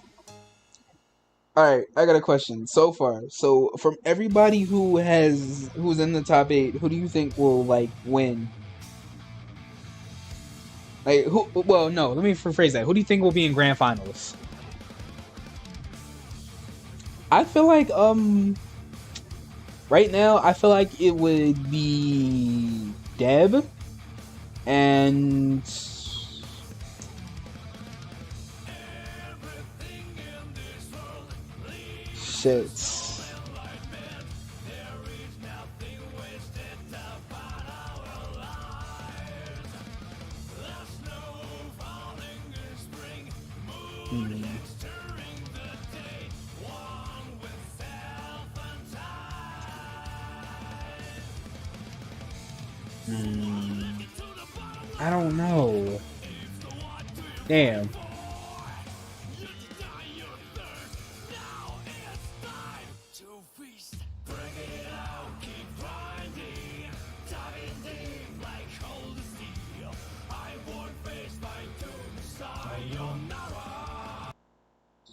[SPEAKER 2] Alright, I got a question. So far, so from everybody who's in the top 8, who do you think will like win? Like who? Well, no. Let me rephrase that. Who do you think will be in grand finals? I feel like right now I feel like it would be Deb and shit. I don't know. Damn.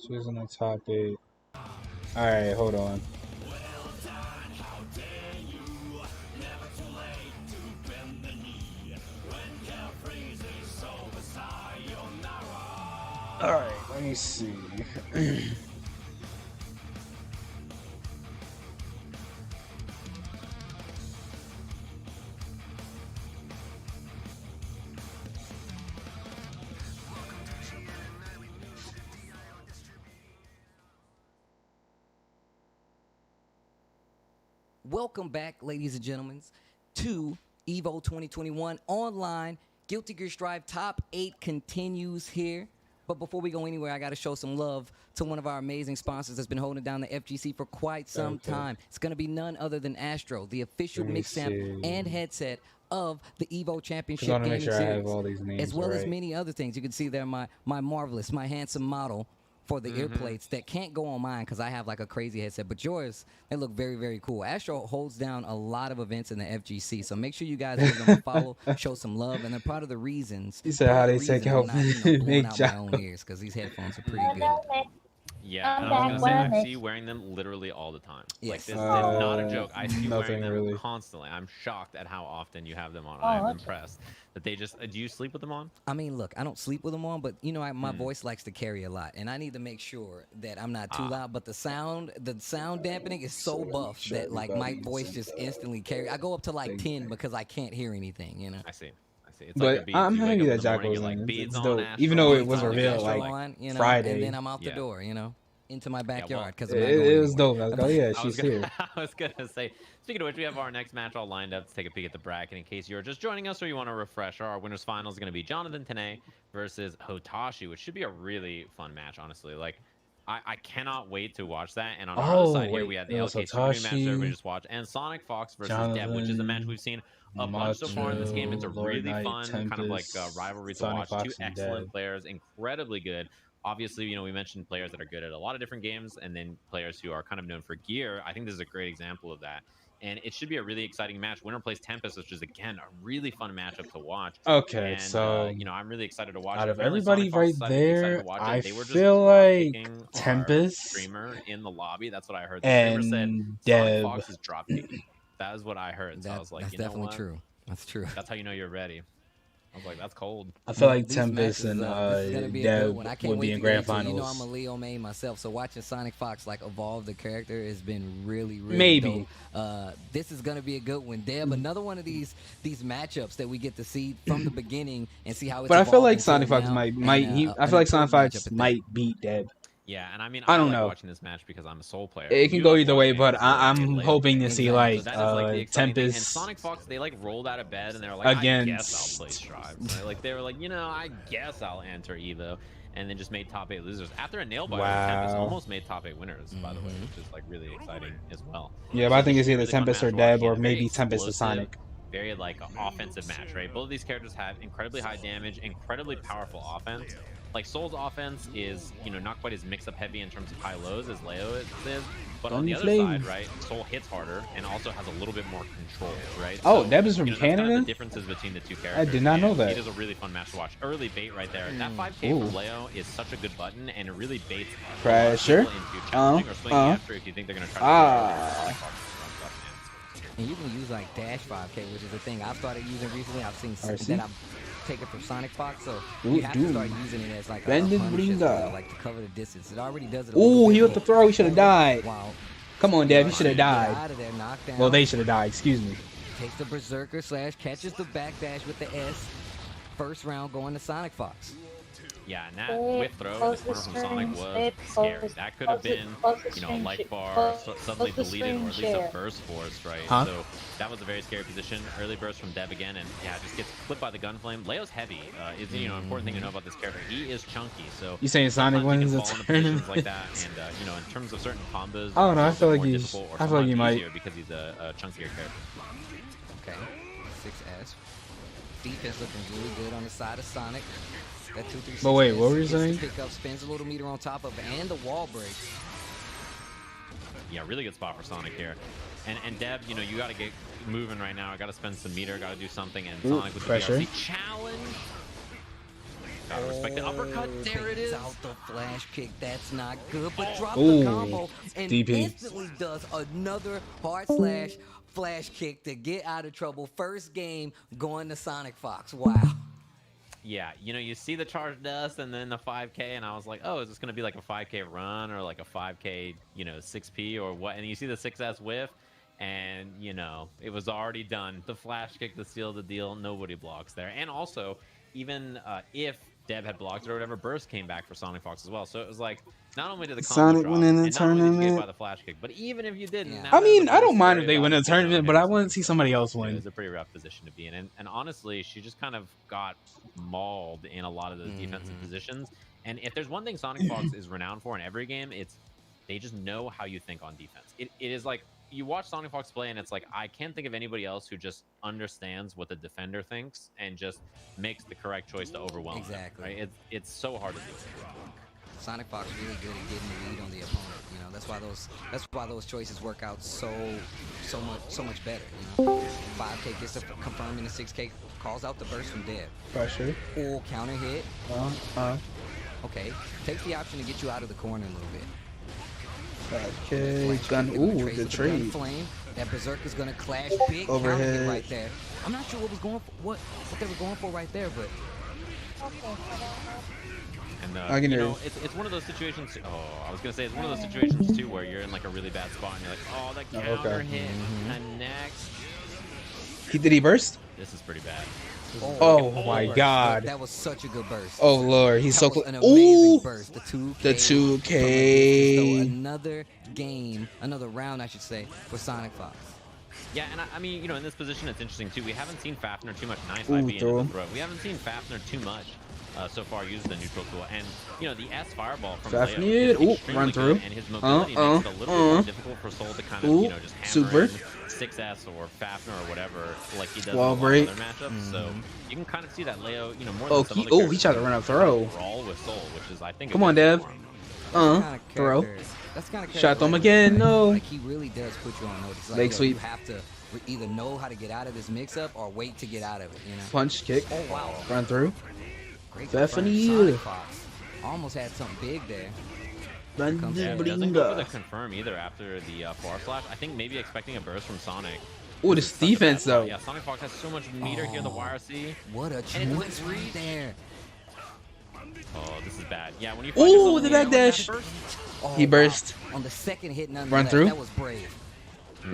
[SPEAKER 2] She's in the top 8. Alright, hold on. Alright, let me see.
[SPEAKER 5] Welcome back, ladies and gentlemen, to EVO 2021 online. Guilty Gear Strive Top 8 continues here. But before we go anywhere, I got to show some love to one of our amazing sponsors that's been holding down the FGC for quite some time. It's going to be none other than Astro, the official mix amp and headset of the EVO Championship Gaming Series, as well as many other things. You can see there my marvelous, my handsome model for the ear plates that can't go on mine because I have like a crazy headset, but yours, they look very, very cool. Astro holds down a lot of events in the FGC, so make sure you guys give them a follow, show some love, and they're part of the reasons.
[SPEAKER 2] He said how they take out
[SPEAKER 5] blowing out my own ears because these headphones are pretty good.
[SPEAKER 4] Yeah, and I was gonna say, I see you wearing them literally all the time.
[SPEAKER 5] Yes.
[SPEAKER 4] Like, this is not a joke. I see you wearing them
[SPEAKER 2] really.
[SPEAKER 4] constantly. I'm shocked at how often you have them on. I'm impressed that they just. Do you sleep with them on?
[SPEAKER 5] I mean, look, I don't sleep with them on, but you know, my voice likes to carry a lot, and I need to make sure that I'm not too loud. But the sound dampening is so buff that like my voice just instantly carry. I go up to like 10 because I can't hear anything. You know.
[SPEAKER 4] I see. It's
[SPEAKER 2] But
[SPEAKER 4] like a
[SPEAKER 2] I'm
[SPEAKER 4] you wake
[SPEAKER 2] happy
[SPEAKER 4] up
[SPEAKER 2] that
[SPEAKER 4] in the
[SPEAKER 2] Jack
[SPEAKER 4] morning,
[SPEAKER 2] was
[SPEAKER 4] you're like,
[SPEAKER 2] in.
[SPEAKER 4] beads
[SPEAKER 2] It's
[SPEAKER 4] on,
[SPEAKER 2] dope.
[SPEAKER 4] Astro
[SPEAKER 2] Even though it
[SPEAKER 4] on,
[SPEAKER 2] was
[SPEAKER 4] Sonic
[SPEAKER 2] revealed
[SPEAKER 4] Astro
[SPEAKER 2] like
[SPEAKER 5] on, you know,
[SPEAKER 2] Friday.
[SPEAKER 5] and then I'm out the
[SPEAKER 4] Yeah.
[SPEAKER 5] door, you know, into my backyard because
[SPEAKER 2] It was dope. I was like, oh yeah, she's here.
[SPEAKER 4] I was gonna say. Speaking of which, we have our next match all lined up to take a peek at the bracket. In case you're just joining us or you want to refresh, our winners final is going to be Jonathan Tene versus Hotashi, which should be a really fun match, honestly. Like, I cannot wait to watch that. And on our other side here, we have the
[SPEAKER 2] it was
[SPEAKER 4] LK Super match that everybody
[SPEAKER 2] Hotashi,
[SPEAKER 4] just watched, and Sonic Fox versus Dev, which is a match we've seen a bunch so far in this game. It's a
[SPEAKER 2] Lord
[SPEAKER 4] really
[SPEAKER 2] Knight,
[SPEAKER 4] fun kind of like
[SPEAKER 2] Tempest,
[SPEAKER 4] rivalry to
[SPEAKER 2] Sonic
[SPEAKER 4] watch.
[SPEAKER 2] Fox,
[SPEAKER 4] Two
[SPEAKER 2] and
[SPEAKER 4] excellent
[SPEAKER 2] Dev.
[SPEAKER 4] players, incredibly good. Obviously, you know, we mentioned players that are good at a lot of different games, and then players who are kind of known for gear. I think this is a great example of that. And it should be a really exciting match. Winner plays Tempest, which is, again, a really fun matchup to watch.
[SPEAKER 2] Okay,
[SPEAKER 4] And,
[SPEAKER 2] so
[SPEAKER 4] you know, I'm really excited to watch
[SPEAKER 2] out
[SPEAKER 4] it.
[SPEAKER 2] of
[SPEAKER 4] Apparently,
[SPEAKER 2] everybody
[SPEAKER 4] Sonic Fox
[SPEAKER 2] right
[SPEAKER 4] decided to be excited
[SPEAKER 2] there,
[SPEAKER 4] to watch it.
[SPEAKER 2] I
[SPEAKER 4] They were just
[SPEAKER 2] feel like
[SPEAKER 4] dropkicking our
[SPEAKER 2] Tempest
[SPEAKER 4] streamer in the lobby. That's what I heard. The streamer said
[SPEAKER 2] and
[SPEAKER 4] Sonic
[SPEAKER 2] Dev.
[SPEAKER 4] Fox is dropkicking. That is what I heard. So I was like,
[SPEAKER 5] that's
[SPEAKER 4] you know
[SPEAKER 5] definitely
[SPEAKER 4] what?
[SPEAKER 5] true. That's true.
[SPEAKER 4] That's how you know you're ready. I was like, that's cold.
[SPEAKER 2] I feel like
[SPEAKER 5] These
[SPEAKER 2] Tempest
[SPEAKER 5] matches,
[SPEAKER 2] and
[SPEAKER 5] this is gonna be a
[SPEAKER 2] Dev
[SPEAKER 5] good one. I can't
[SPEAKER 2] would
[SPEAKER 5] wait
[SPEAKER 2] be
[SPEAKER 5] to
[SPEAKER 2] in
[SPEAKER 5] get
[SPEAKER 2] grand
[SPEAKER 5] into it. You know,
[SPEAKER 2] finals.
[SPEAKER 5] I'm a Leo main myself, so watching Sonic Fox like evolve the character has been really, really
[SPEAKER 2] Maybe.
[SPEAKER 5] dope. This is gonna be a good one. Deb, another one of these matchups that we get to see from the beginning and see how it's.
[SPEAKER 2] But I feel like
[SPEAKER 5] evolved
[SPEAKER 2] Sonic
[SPEAKER 5] until
[SPEAKER 2] Fox
[SPEAKER 5] now,
[SPEAKER 2] might
[SPEAKER 5] and,
[SPEAKER 2] he, I
[SPEAKER 5] an
[SPEAKER 2] feel like Sonic
[SPEAKER 5] important
[SPEAKER 2] Fox
[SPEAKER 5] matchup at that.
[SPEAKER 2] might beat Dev.
[SPEAKER 4] Yeah, and I mean,
[SPEAKER 2] I don't
[SPEAKER 4] like
[SPEAKER 2] know.
[SPEAKER 4] watching this match because I'm a Soul player.
[SPEAKER 2] It can
[SPEAKER 4] You
[SPEAKER 2] go
[SPEAKER 4] like
[SPEAKER 2] either way,
[SPEAKER 4] watching
[SPEAKER 2] but
[SPEAKER 4] it because
[SPEAKER 2] I'm
[SPEAKER 4] you're a late
[SPEAKER 2] hoping to
[SPEAKER 4] player.
[SPEAKER 2] see
[SPEAKER 5] Exactly.
[SPEAKER 2] like
[SPEAKER 4] So that is, like, the exciting thing. And
[SPEAKER 2] Tempest
[SPEAKER 4] Sonic Fox, they like rolled out of bed and they were like, I guess
[SPEAKER 2] against
[SPEAKER 4] I'll play Strive. Right? Like they were like, you know, I guess I'll enter Evo, and then just made top 8 losers after a nail biter. Tempest
[SPEAKER 2] Wow.
[SPEAKER 4] almost made top 8 winners, by the way, which is like really exciting as well.
[SPEAKER 2] Yeah, but
[SPEAKER 4] So
[SPEAKER 2] I think
[SPEAKER 4] this
[SPEAKER 2] it's
[SPEAKER 4] is a
[SPEAKER 2] either
[SPEAKER 4] really fun
[SPEAKER 2] Tempest or
[SPEAKER 4] match to watch.
[SPEAKER 2] Deb, or
[SPEAKER 4] Yeah, very
[SPEAKER 2] maybe Tempest or
[SPEAKER 4] explosive,
[SPEAKER 2] Sonic.
[SPEAKER 4] Very like offensive match, right? Both of these characters have incredibly high damage, incredibly powerful offense. Like Soul's offense is, you know, not quite as mix-up heavy in terms of high lows as Leo is, but on the other side, right, Soul hits harder and also has a little bit more control, right?
[SPEAKER 2] Oh,
[SPEAKER 4] So,
[SPEAKER 2] Deb is from
[SPEAKER 4] you know, that's kind of
[SPEAKER 2] Canada?
[SPEAKER 4] the differences between the two characters.
[SPEAKER 2] did not know
[SPEAKER 4] and
[SPEAKER 2] that.
[SPEAKER 4] It is a really fun match to watch. Early bait right there. That 5K
[SPEAKER 2] Ooh.
[SPEAKER 4] from Leo is such a good button, and it really baits
[SPEAKER 2] Pressure.
[SPEAKER 4] people into challenging or swinging after if you think they're going to try to
[SPEAKER 5] And you can use like Dash 5K, which is a thing I've started using recently. I've seen
[SPEAKER 2] RC?
[SPEAKER 5] that I've taken from Sonic Fox, so
[SPEAKER 2] Ooh,
[SPEAKER 5] you have to
[SPEAKER 2] dude.
[SPEAKER 5] start using it as like a
[SPEAKER 2] Bandit
[SPEAKER 5] punish as
[SPEAKER 2] Bringa.
[SPEAKER 5] well, like to cover the distance. It already does it.
[SPEAKER 2] Ooh, he with the throw. He should have died.
[SPEAKER 5] Wow.
[SPEAKER 2] Come on, Dev. He should have
[SPEAKER 5] Get
[SPEAKER 2] died.
[SPEAKER 5] out of there, knockdown.
[SPEAKER 2] Well, they should have died. Excuse me.
[SPEAKER 5] Takes the Berserker slash, catches the backdash with the S. First round going to Sonic Fox.
[SPEAKER 4] Yeah, and that whip throw in the corner from Sonic was scary. That could have been, you know, a life bar suddenly deleted, or at least a burst force, right?
[SPEAKER 2] Huh?
[SPEAKER 4] So that was a very scary position. Early burst from Dev again, and yeah, just gets flipped by the gunflame. Leo's heavy. Is, you know, an important thing to know about this character. He is chunky, so
[SPEAKER 2] You saying Sonic
[SPEAKER 4] sometimes he
[SPEAKER 2] wins
[SPEAKER 4] can
[SPEAKER 2] the
[SPEAKER 4] fall into positions
[SPEAKER 2] tournament?
[SPEAKER 4] like that, and you know, in terms of certain combos,
[SPEAKER 2] I don't know, I
[SPEAKER 4] it's a
[SPEAKER 2] feel
[SPEAKER 4] bit
[SPEAKER 2] like
[SPEAKER 4] more
[SPEAKER 2] he's-
[SPEAKER 4] difficult, or
[SPEAKER 2] I feel like
[SPEAKER 4] sometimes
[SPEAKER 2] he might-
[SPEAKER 4] easier because he's a chunkier character.
[SPEAKER 5] Okay. 6S. Defense looking really good on the side of Sonic. That 2-3-6
[SPEAKER 2] But wait, what were you
[SPEAKER 5] gets the
[SPEAKER 2] saying?
[SPEAKER 5] Pick up, spins a little meter on top of it, and the wall break.
[SPEAKER 4] Yeah, really good spot for Sonic here. And Deb, you know, you got to get moving right now. I got to spend some meter, got to do something. And
[SPEAKER 2] Ooh,
[SPEAKER 4] Sonic with the
[SPEAKER 2] pressure.
[SPEAKER 4] BRC challenge. Gotta respect the uppercut. There it is.
[SPEAKER 5] Out the flash kick. That's not good, but drop
[SPEAKER 2] Ooh,
[SPEAKER 5] the combo and
[SPEAKER 2] DP.
[SPEAKER 5] instantly does another hard slash flash kick to get out of trouble. First game going to Sonic Fox. Wow.
[SPEAKER 4] Yeah, you know, you see the charge dust and then the 5K, and I was like, oh, is this going to be like a 5K run or like a 5K, you know, 6P or what? And you see the 6S whiff, and, you know, it was already done. The flash kick to seal the deal, nobody blocks there. And also, even if Deb had blocked it or whatever, burst came back for Sonic Fox as well. So it was like, not only did the combo
[SPEAKER 2] Sonic
[SPEAKER 4] drop,
[SPEAKER 2] win in the
[SPEAKER 4] and not only did you get
[SPEAKER 2] tournament.
[SPEAKER 4] by the flash kick, but even if you didn't,
[SPEAKER 5] Yeah.
[SPEAKER 4] now
[SPEAKER 2] I mean,
[SPEAKER 4] there's a
[SPEAKER 2] I don't mind
[SPEAKER 4] very
[SPEAKER 2] if they win a
[SPEAKER 4] about,
[SPEAKER 2] tournament,
[SPEAKER 4] you
[SPEAKER 2] but
[SPEAKER 4] know,
[SPEAKER 2] I want to see somebody else
[SPEAKER 4] it
[SPEAKER 2] win.
[SPEAKER 4] was a pretty rough position to be in. And honestly, she just kind of got mauled in a lot of those defensive positions. And if there's one thing Sonic Fox is renowned for in every game, it's they just know how you think on defense. It is like, you watch Sonic Fox play, and it's like, I can't think of anybody else who just understands what the defender thinks and just makes the correct choice to overwhelm them,
[SPEAKER 5] Exactly.
[SPEAKER 4] right? It's so hard to do.
[SPEAKER 5] Sonic Fox really good at getting the lead on the opponent. You know, that's why those choices work out so much better. You know, 5K gets to confirm in the 6K, calls out the burst from Dev.
[SPEAKER 2] Pressure.
[SPEAKER 5] Full counter hit. Okay, takes the option to get you out of the corner a little bit.
[SPEAKER 2] Okay, gun. Ooh, the trade.
[SPEAKER 5] Flame. That Berserker's gonna clash big
[SPEAKER 2] Overhead.
[SPEAKER 5] counter hit right there. I'm not sure what was going for, what they were going for right there, but
[SPEAKER 4] And
[SPEAKER 2] I can
[SPEAKER 4] you
[SPEAKER 2] hear
[SPEAKER 4] know,
[SPEAKER 2] you.
[SPEAKER 4] it's one of those situations. Oh, I was gonna say it's one of those situations too where you're in like a really bad spot and you're like, oh, that counter
[SPEAKER 2] okay.
[SPEAKER 4] hit connects.
[SPEAKER 2] Did he burst?
[SPEAKER 4] This is pretty bad.
[SPEAKER 2] Oh my
[SPEAKER 5] Burst.
[SPEAKER 2] god.
[SPEAKER 5] That was such a good burst.
[SPEAKER 2] Oh lord, he's
[SPEAKER 5] That
[SPEAKER 2] so
[SPEAKER 5] was
[SPEAKER 2] close.
[SPEAKER 5] an amazing
[SPEAKER 2] Ooh,
[SPEAKER 5] burst. The 2K.
[SPEAKER 2] the
[SPEAKER 5] from a
[SPEAKER 2] 2K.
[SPEAKER 5] distance. So another game, another round, I should say, for Sonic Fox.
[SPEAKER 4] Yeah, and I mean, you know, in this position, it's interesting too. We haven't seen Fafnir too much. Nice
[SPEAKER 2] Ooh,
[SPEAKER 4] 5B into
[SPEAKER 2] throw.
[SPEAKER 4] the throw. We haven't seen Fafnir too much so far use the neutral tool. And you know, the S fireball from Leo
[SPEAKER 2] Fafnir.
[SPEAKER 4] is
[SPEAKER 2] Ooh,
[SPEAKER 4] extremely
[SPEAKER 2] run
[SPEAKER 4] good,
[SPEAKER 2] through.
[SPEAKER 4] and his mobility makes it a little bit more difficult for Soul to kind of,
[SPEAKER 2] Ooh,
[SPEAKER 4] you know, just hammer
[SPEAKER 2] super.
[SPEAKER 4] in 6S or Fafnir or whatever, like he does
[SPEAKER 2] Wall
[SPEAKER 4] in a lot
[SPEAKER 2] break.
[SPEAKER 4] of other matchups. So you can kind of see that Leo, you know, more
[SPEAKER 2] Oh,
[SPEAKER 4] than some
[SPEAKER 2] he-
[SPEAKER 4] other
[SPEAKER 2] oh, he
[SPEAKER 4] characters
[SPEAKER 2] tried to
[SPEAKER 4] can
[SPEAKER 2] run up throw.
[SPEAKER 4] brawl with Soul, which is I think. a
[SPEAKER 2] Come on,
[SPEAKER 4] good thing
[SPEAKER 2] Dev.
[SPEAKER 4] for him.
[SPEAKER 2] Throw.
[SPEAKER 5] That's kind of
[SPEAKER 2] Shot them again. No.
[SPEAKER 5] Like he really does put you on notice. Like,
[SPEAKER 2] Leg
[SPEAKER 5] yo,
[SPEAKER 2] sweep.
[SPEAKER 5] You have to either know how to get out of this mix-up or wait to get out of it. You know.
[SPEAKER 2] Punch, kick,
[SPEAKER 5] Oh wow.
[SPEAKER 2] run through.
[SPEAKER 5] Great
[SPEAKER 2] Fafnir.
[SPEAKER 5] confirm. Sonic Fox almost had something big there.
[SPEAKER 2] Run
[SPEAKER 5] comes
[SPEAKER 4] Yeah,
[SPEAKER 5] Bringa.
[SPEAKER 4] it doesn't go for the confirm either after the far slash. I think maybe expecting a burst from Sonic.
[SPEAKER 2] Ooh, this
[SPEAKER 4] Such a bad
[SPEAKER 2] defense
[SPEAKER 4] spot.
[SPEAKER 2] though.
[SPEAKER 4] Yeah, Sonic Fox has so much meter here in the YRC.
[SPEAKER 5] What a
[SPEAKER 4] And it
[SPEAKER 5] choice
[SPEAKER 4] doesn't
[SPEAKER 5] right
[SPEAKER 4] reach.
[SPEAKER 5] there.
[SPEAKER 4] Oh, this is bad. Yeah, when you
[SPEAKER 2] Ooh,
[SPEAKER 4] find yourself
[SPEAKER 2] the
[SPEAKER 4] in air
[SPEAKER 2] back
[SPEAKER 4] like that
[SPEAKER 2] dash.
[SPEAKER 4] first,
[SPEAKER 5] Oh,
[SPEAKER 2] He
[SPEAKER 5] wow.
[SPEAKER 2] burst.
[SPEAKER 5] On the second hit,
[SPEAKER 2] Run through.
[SPEAKER 5] That was brave.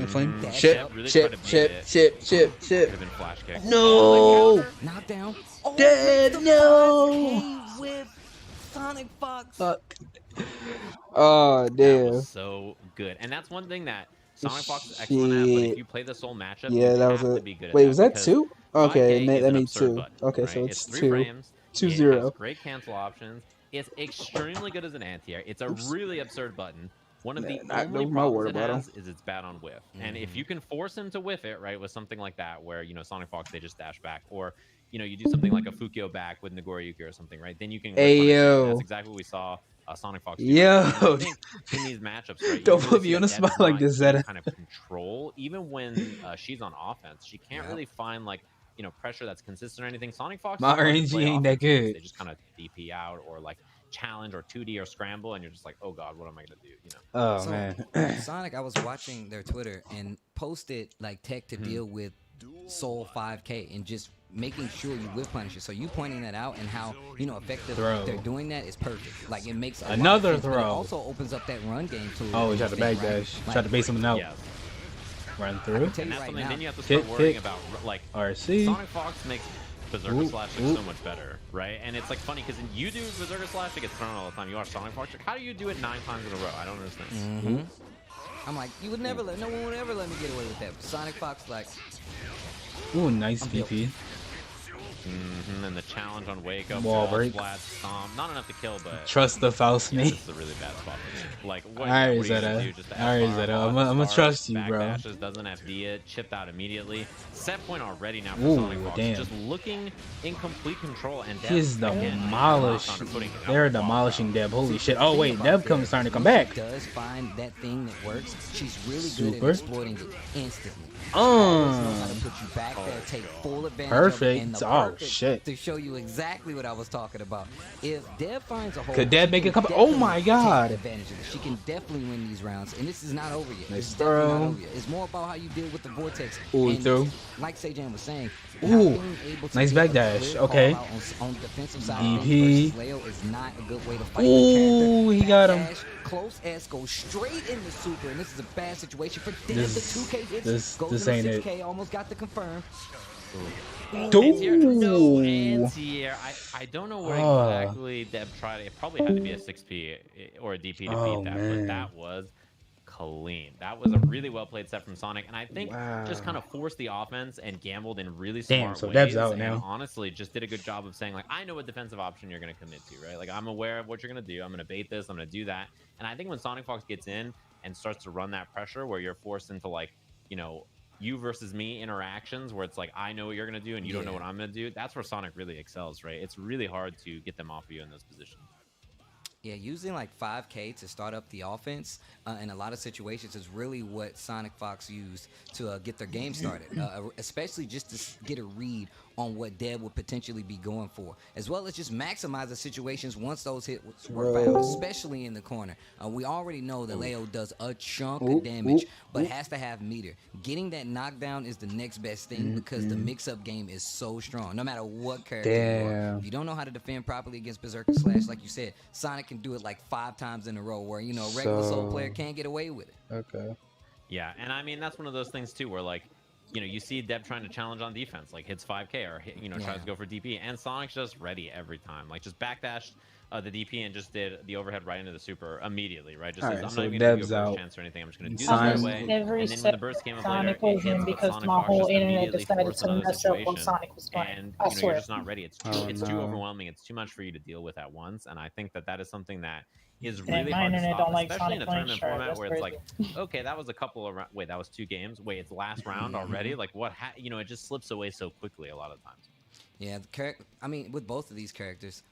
[SPEAKER 2] Flame.
[SPEAKER 5] That
[SPEAKER 2] Chip,
[SPEAKER 5] shot
[SPEAKER 4] really
[SPEAKER 2] chip,
[SPEAKER 4] tried to
[SPEAKER 2] chip,
[SPEAKER 4] bait it.
[SPEAKER 2] chip, chip,
[SPEAKER 4] could
[SPEAKER 2] chip.
[SPEAKER 4] have been flash kick.
[SPEAKER 2] No.
[SPEAKER 5] Knockdown. Oh,
[SPEAKER 2] Dead,
[SPEAKER 5] the
[SPEAKER 2] no.
[SPEAKER 5] 5K with Sonic Fox.
[SPEAKER 2] Fuck. Oh
[SPEAKER 4] That
[SPEAKER 2] damn.
[SPEAKER 4] was so good. And that's one thing that Sonic Fox is excellent at, but if
[SPEAKER 2] Shit.
[SPEAKER 4] you play the Soul matchup,
[SPEAKER 2] Yeah,
[SPEAKER 4] you
[SPEAKER 2] that was
[SPEAKER 4] have
[SPEAKER 2] a.
[SPEAKER 4] to be good at
[SPEAKER 2] Wait,
[SPEAKER 4] that
[SPEAKER 2] was that
[SPEAKER 4] because
[SPEAKER 2] two? Okay,
[SPEAKER 4] 5K is
[SPEAKER 2] that
[SPEAKER 4] an
[SPEAKER 2] means
[SPEAKER 4] absurd
[SPEAKER 2] two.
[SPEAKER 4] button,
[SPEAKER 2] Okay,
[SPEAKER 4] right?
[SPEAKER 2] so it's
[SPEAKER 4] 3
[SPEAKER 2] two.
[SPEAKER 4] frames.
[SPEAKER 2] 2-0.
[SPEAKER 4] It has great cancel options. It's extremely good as an anti-air. It's a really absurd button. One of the only
[SPEAKER 2] no
[SPEAKER 4] problems
[SPEAKER 2] word
[SPEAKER 4] it
[SPEAKER 2] about him.
[SPEAKER 4] has is it's bad on whiff. And if you can force him to whiff it, right, with something like that, where, you know, Sonic Fox, they just dash back, or, you know, you do something like a Fukio back with Nagoriyuki or something, right, then you can whiff
[SPEAKER 2] Hey,
[SPEAKER 4] punish it. And
[SPEAKER 2] yo.
[SPEAKER 4] that's exactly what we saw Sonic Fox do.
[SPEAKER 2] Yo.
[SPEAKER 4] And I think in these matchups, right, you
[SPEAKER 2] Don't
[SPEAKER 4] really
[SPEAKER 2] put
[SPEAKER 4] see
[SPEAKER 2] me on
[SPEAKER 4] that
[SPEAKER 2] the
[SPEAKER 4] Deb
[SPEAKER 2] spot like
[SPEAKER 4] not
[SPEAKER 2] this,
[SPEAKER 4] get
[SPEAKER 2] Zeta.
[SPEAKER 4] kind of control, even when she's on offense. She can't really find, like, you know, pressure that's consistent or anything. Sonic Fox,
[SPEAKER 2] My
[SPEAKER 4] is hard to
[SPEAKER 2] RNG
[SPEAKER 4] play
[SPEAKER 2] ain't that
[SPEAKER 4] offense against.
[SPEAKER 2] good.
[SPEAKER 4] They just kind of DP out or like challenge or 2D or scramble, and you're just like, oh god, what am I gonna do? You know.
[SPEAKER 2] Oh
[SPEAKER 5] So,
[SPEAKER 2] man.
[SPEAKER 5] Sonic, I was watching their Twitter and posted like tech to deal with Soul 5K and just making sure you whip punish it. So you pointing that out and how, you know, effective
[SPEAKER 2] Throw.
[SPEAKER 5] they're doing that is perfect. Like it makes a lot of
[SPEAKER 2] Another
[SPEAKER 5] sense, but it
[SPEAKER 2] throw.
[SPEAKER 5] also opens up that run game too.
[SPEAKER 2] Oh, he tried to back dash. Tried to base him out.
[SPEAKER 4] Yeah.
[SPEAKER 2] Run
[SPEAKER 5] I
[SPEAKER 2] through.
[SPEAKER 5] can tell
[SPEAKER 4] And
[SPEAKER 5] you
[SPEAKER 4] that's
[SPEAKER 5] right
[SPEAKER 4] something.
[SPEAKER 5] now.
[SPEAKER 4] Then you have to start
[SPEAKER 2] Kick,
[SPEAKER 4] worrying
[SPEAKER 2] kick.
[SPEAKER 4] about like
[SPEAKER 2] RC.
[SPEAKER 4] Sonic Fox makes Berserker
[SPEAKER 2] Ooh,
[SPEAKER 4] Slash
[SPEAKER 2] ooh.
[SPEAKER 4] so much better, right? And it's like funny because you do Berserker Slash, it gets thrown all the time. You watch Sonic Fox, like, how do you do it 9 times in a row? I don't understand.
[SPEAKER 5] Mhm. I'm like, you would never let, no one would ever let me get away with that. But Sonic Fox, like,
[SPEAKER 2] Ooh, nice
[SPEAKER 5] I'm built.
[SPEAKER 2] PP.
[SPEAKER 4] And the challenge on Wake Up,
[SPEAKER 2] Wall break.
[SPEAKER 4] splat, stomp, not enough to kill, but
[SPEAKER 2] Trust the Faust
[SPEAKER 4] yeah,
[SPEAKER 2] me.
[SPEAKER 4] this is a really bad spot for me. Like, what,
[SPEAKER 2] Alright,
[SPEAKER 4] what are you gonna
[SPEAKER 2] Zeta.
[SPEAKER 4] do? Just
[SPEAKER 2] Alright,
[SPEAKER 4] F-fire,
[SPEAKER 2] Zeta.
[SPEAKER 4] hard
[SPEAKER 2] I'ma
[SPEAKER 4] start,
[SPEAKER 2] trust you,
[SPEAKER 4] back
[SPEAKER 2] bro.
[SPEAKER 4] dashes, doesn't FD it, chipped out immediately. Set point already now for
[SPEAKER 2] Ooh,
[SPEAKER 4] Sonic Fox.
[SPEAKER 2] damn.
[SPEAKER 4] Just looking in complete control, and Deb,
[SPEAKER 2] He's
[SPEAKER 4] again,
[SPEAKER 2] demolished.
[SPEAKER 4] found her footing out
[SPEAKER 2] They're
[SPEAKER 4] the ball.
[SPEAKER 2] demolishing Deb. Holy
[SPEAKER 5] the
[SPEAKER 2] shit. Oh
[SPEAKER 5] thing
[SPEAKER 2] wait,
[SPEAKER 5] about
[SPEAKER 2] Deb
[SPEAKER 5] Deb
[SPEAKER 2] comes starting to come
[SPEAKER 5] when
[SPEAKER 2] back.
[SPEAKER 5] She does find that thing that works. She's really good
[SPEAKER 2] Super.
[SPEAKER 5] at exploiting it instantly. Always knows how to put you back there, take full advantage of it,
[SPEAKER 2] Perfect.
[SPEAKER 5] and the
[SPEAKER 2] Oh,
[SPEAKER 5] perfect
[SPEAKER 2] shit.
[SPEAKER 5] to show you exactly what I was talking about. If Deb finds a hole,
[SPEAKER 2] Could Deb
[SPEAKER 5] she
[SPEAKER 2] make a
[SPEAKER 5] can
[SPEAKER 2] couple- oh my
[SPEAKER 5] definitely
[SPEAKER 2] God.
[SPEAKER 5] take advantage of it. She can definitely win these rounds, and this is not over yet.
[SPEAKER 2] Nice
[SPEAKER 5] It's definitely
[SPEAKER 2] throw.
[SPEAKER 5] not over yet. It's more about how you deal with the vortex.
[SPEAKER 2] Ooh, he
[SPEAKER 5] and
[SPEAKER 2] threw.
[SPEAKER 5] like Sejan was saying,
[SPEAKER 2] Ooh,
[SPEAKER 5] not being able to
[SPEAKER 2] nice
[SPEAKER 5] get
[SPEAKER 2] back
[SPEAKER 5] a
[SPEAKER 2] dash.
[SPEAKER 5] clear
[SPEAKER 2] Okay.
[SPEAKER 5] call out on the defensive side
[SPEAKER 2] DP.
[SPEAKER 5] of things versus Leo is not a good way to fight
[SPEAKER 2] Ooh,
[SPEAKER 5] the
[SPEAKER 2] he
[SPEAKER 5] character.
[SPEAKER 2] got
[SPEAKER 5] Back
[SPEAKER 2] him.
[SPEAKER 5] dash, close S goes straight in the super, and this is a bad situation for Deb.
[SPEAKER 2] This-
[SPEAKER 5] The 2K hits,
[SPEAKER 2] this
[SPEAKER 5] goes into
[SPEAKER 2] ain't it.
[SPEAKER 5] 6K, almost got the confirm.
[SPEAKER 4] Anti-air? No,
[SPEAKER 2] Ooh.
[SPEAKER 4] anti-air. I don't know where
[SPEAKER 2] Oh.
[SPEAKER 4] exactly Deb tried it. It probably had to be a 6P or a DP to
[SPEAKER 2] Oh,
[SPEAKER 4] beat that,
[SPEAKER 2] man.
[SPEAKER 4] but that was clean. That was a really well played set from Sonic, and I think just
[SPEAKER 2] Wow.
[SPEAKER 4] kind of forced the offense and gambled in really smart
[SPEAKER 2] Damn, so
[SPEAKER 4] ways.
[SPEAKER 2] Deb's out
[SPEAKER 4] and
[SPEAKER 2] now.
[SPEAKER 4] honestly, just did a good job of saying, like, I know what defensive option you're going to commit to, right? Like, I'm aware of what you're going to do. I'm going to bait this. I'm going to do that. And I think when Sonic Fox gets in and starts to run that pressure where you're forced into, like, you know, you versus me interactions where it's like, I know what you're going to do and you don't know what I'm going to do. That's where Sonic really excels, right? It's really hard to get them off of you in those positions.
[SPEAKER 5] Yeah, using like 5K to start up the offense in a lot of situations is really what Sonic Fox used to get their game started, especially just to get a read on what Deb would potentially be going for, as well as just maximize the situations once those hits were found, especially in the corner. We already know that Leo does a chunk of damage, but has to have meter. Getting that knockdown is the next best thing because the mix-up game is so strong, no matter what character you are.
[SPEAKER 2] Damn.
[SPEAKER 5] If you don't know how to defend properly against Berserker Slash, like you said, Sonic can do it like 5 times in a row, where, you know, a regular Soul
[SPEAKER 2] So-
[SPEAKER 5] player can't get away with it.
[SPEAKER 2] Okay.
[SPEAKER 4] Yeah, and I mean, that's one of those things, too, where, like, you know, you see Deb trying to challenge on defense, like hits 5K or tries to go for DP, and Sonic's just ready every time, like just backdashed the DP and just did the overhead right into the super immediately, right? Just says,
[SPEAKER 2] Alright,
[SPEAKER 4] I'm
[SPEAKER 2] so
[SPEAKER 4] not even gonna
[SPEAKER 2] Deb's
[SPEAKER 4] go for a
[SPEAKER 2] out.
[SPEAKER 4] chance or anything. I'm just gonna do this
[SPEAKER 2] Sonic-
[SPEAKER 4] right away.
[SPEAKER 3] Every
[SPEAKER 4] And then when the burst came up later,
[SPEAKER 3] Sonic
[SPEAKER 4] it
[SPEAKER 3] was
[SPEAKER 4] hits,
[SPEAKER 3] in
[SPEAKER 4] but
[SPEAKER 3] because
[SPEAKER 4] Sonic
[SPEAKER 3] my
[SPEAKER 4] Fox
[SPEAKER 3] whole
[SPEAKER 4] just
[SPEAKER 3] internet
[SPEAKER 4] immediately
[SPEAKER 3] decided
[SPEAKER 4] forced
[SPEAKER 3] to
[SPEAKER 4] another
[SPEAKER 3] mess up while
[SPEAKER 4] situation.
[SPEAKER 3] Sonic was playing.
[SPEAKER 4] And
[SPEAKER 3] I
[SPEAKER 4] you know, you're
[SPEAKER 3] swear.
[SPEAKER 4] just not ready. It's
[SPEAKER 2] Oh,
[SPEAKER 4] it's too
[SPEAKER 2] no.
[SPEAKER 4] overwhelming. It's too much for you to deal with at once. And I think that is something that is
[SPEAKER 3] Yeah,
[SPEAKER 4] really
[SPEAKER 3] my
[SPEAKER 4] hard to
[SPEAKER 3] internet
[SPEAKER 4] stop,
[SPEAKER 3] don't like
[SPEAKER 4] especially in
[SPEAKER 3] Sonic
[SPEAKER 4] a tournament
[SPEAKER 3] playing
[SPEAKER 4] format
[SPEAKER 3] Shark,
[SPEAKER 4] where
[SPEAKER 3] that's
[SPEAKER 4] it's like, okay, that was a couple of wait, that was 2 games. Wait, it's last round already. Like what? It just slips away so quickly a lot of times.
[SPEAKER 5] Yeah, I mean, with both of these characters,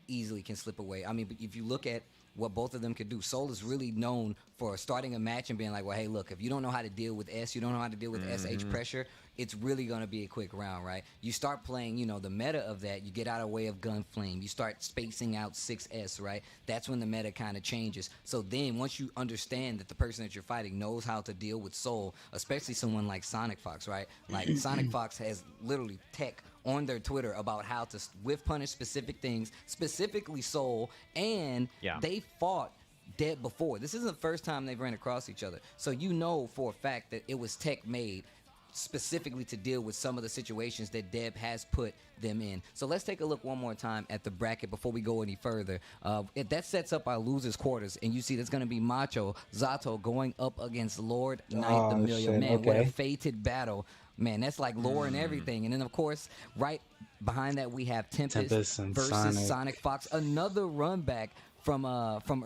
[SPEAKER 5] easily can slip away. I mean, but if you look at what both of them could do, Soul is really known for starting a match and being like, well, hey, look, if you don't know how to deal with S, you don't know how to deal with SH pressure, it's really going to be a quick round, right? You start playing, the meta of that, you get out of way of Gunflame, you start spacing out 6S, right? That's when the meta kind of changes. So then once you understand that the person that you're fighting knows how to deal with Soul, especially someone like Sonic Fox, right? Like Sonic Fox has literally tech on their Twitter about how to whiff punish specific things, specifically Soul, and they fought Deb before. This isn't the first time they've ran across each other. So you know for a fact that it was tech made specifically to deal with some of the situations that Deb has put them in. So let's take a look one more time at the bracket before we go any further. That sets up our losers quarters, and you see there's going to be Macho Zato going up against Lord Knight the Million.
[SPEAKER 2] Shit,
[SPEAKER 5] Man, what a
[SPEAKER 2] okay.
[SPEAKER 5] fated battle. Man, that's like lore and everything. And then, of course, right behind that, we have Tempest
[SPEAKER 2] and
[SPEAKER 5] versus
[SPEAKER 2] Sonic.
[SPEAKER 5] Sonic Fox. Another run back from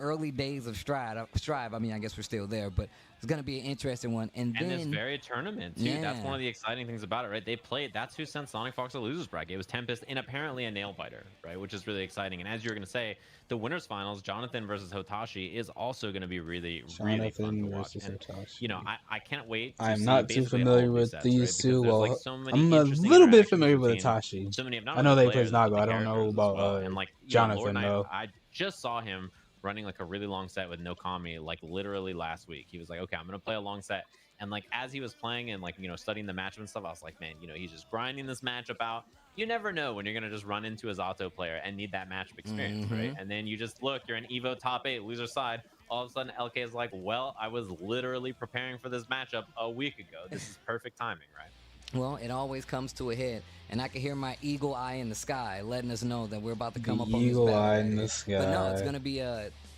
[SPEAKER 5] early days of Strive. I mean, I guess we're still there, but it's going to be an interesting one. And
[SPEAKER 4] And
[SPEAKER 5] then
[SPEAKER 4] this very tournament, too.
[SPEAKER 5] Yeah.
[SPEAKER 4] That's one of the exciting things about it, right? They played. That's who sent Sonic Fox a losers bracket. It was Tempest and apparently a nail biter, right? Which is really exciting. And as you were going to say, the winners finals, Jonathan versus Hotashi, is also going to be really, really fun to
[SPEAKER 2] Jonathan
[SPEAKER 4] watch.
[SPEAKER 2] versus
[SPEAKER 4] And,
[SPEAKER 2] Hotashi.
[SPEAKER 4] I can't wait. To
[SPEAKER 2] I'm
[SPEAKER 4] see
[SPEAKER 2] not too
[SPEAKER 4] basically
[SPEAKER 2] familiar
[SPEAKER 4] all
[SPEAKER 2] with
[SPEAKER 4] resets,
[SPEAKER 2] these
[SPEAKER 4] right? Because
[SPEAKER 2] two.
[SPEAKER 4] there's,
[SPEAKER 2] Well,
[SPEAKER 4] like, so many
[SPEAKER 2] I'm a
[SPEAKER 4] interesting
[SPEAKER 2] little bit
[SPEAKER 4] interactions
[SPEAKER 2] familiar with
[SPEAKER 4] between
[SPEAKER 2] Hotashi.
[SPEAKER 4] so many, not
[SPEAKER 2] I know
[SPEAKER 4] only
[SPEAKER 2] they play
[SPEAKER 4] players, but
[SPEAKER 2] Nago.
[SPEAKER 4] the
[SPEAKER 2] I don't know
[SPEAKER 4] characters as
[SPEAKER 2] about
[SPEAKER 4] well. And like
[SPEAKER 2] Jonathan,
[SPEAKER 4] Lord Knight,
[SPEAKER 2] though.
[SPEAKER 4] I just saw him running like a really long set with Nokami like literally last week. He was like, okay, I'm gonna play a long set. And like as he was playing and like studying the matchup and stuff, I was like, man, he's just grinding this matchup out. You never know when you're gonna just run into a Zato player and need that matchup experience, right? And then you just look, you're an Evo top 8 loser side. All of a sudden LK is like, well, I was literally preparing for this matchup a week ago. This is perfect timing, right?
[SPEAKER 5] Well, it always comes to a head, and I can hear my eagle eye in the sky letting us know that we're about to come up on this
[SPEAKER 2] Eagle
[SPEAKER 5] battle
[SPEAKER 2] eye
[SPEAKER 5] right
[SPEAKER 2] in
[SPEAKER 5] here.
[SPEAKER 2] the sky.
[SPEAKER 5] But no, it's gonna be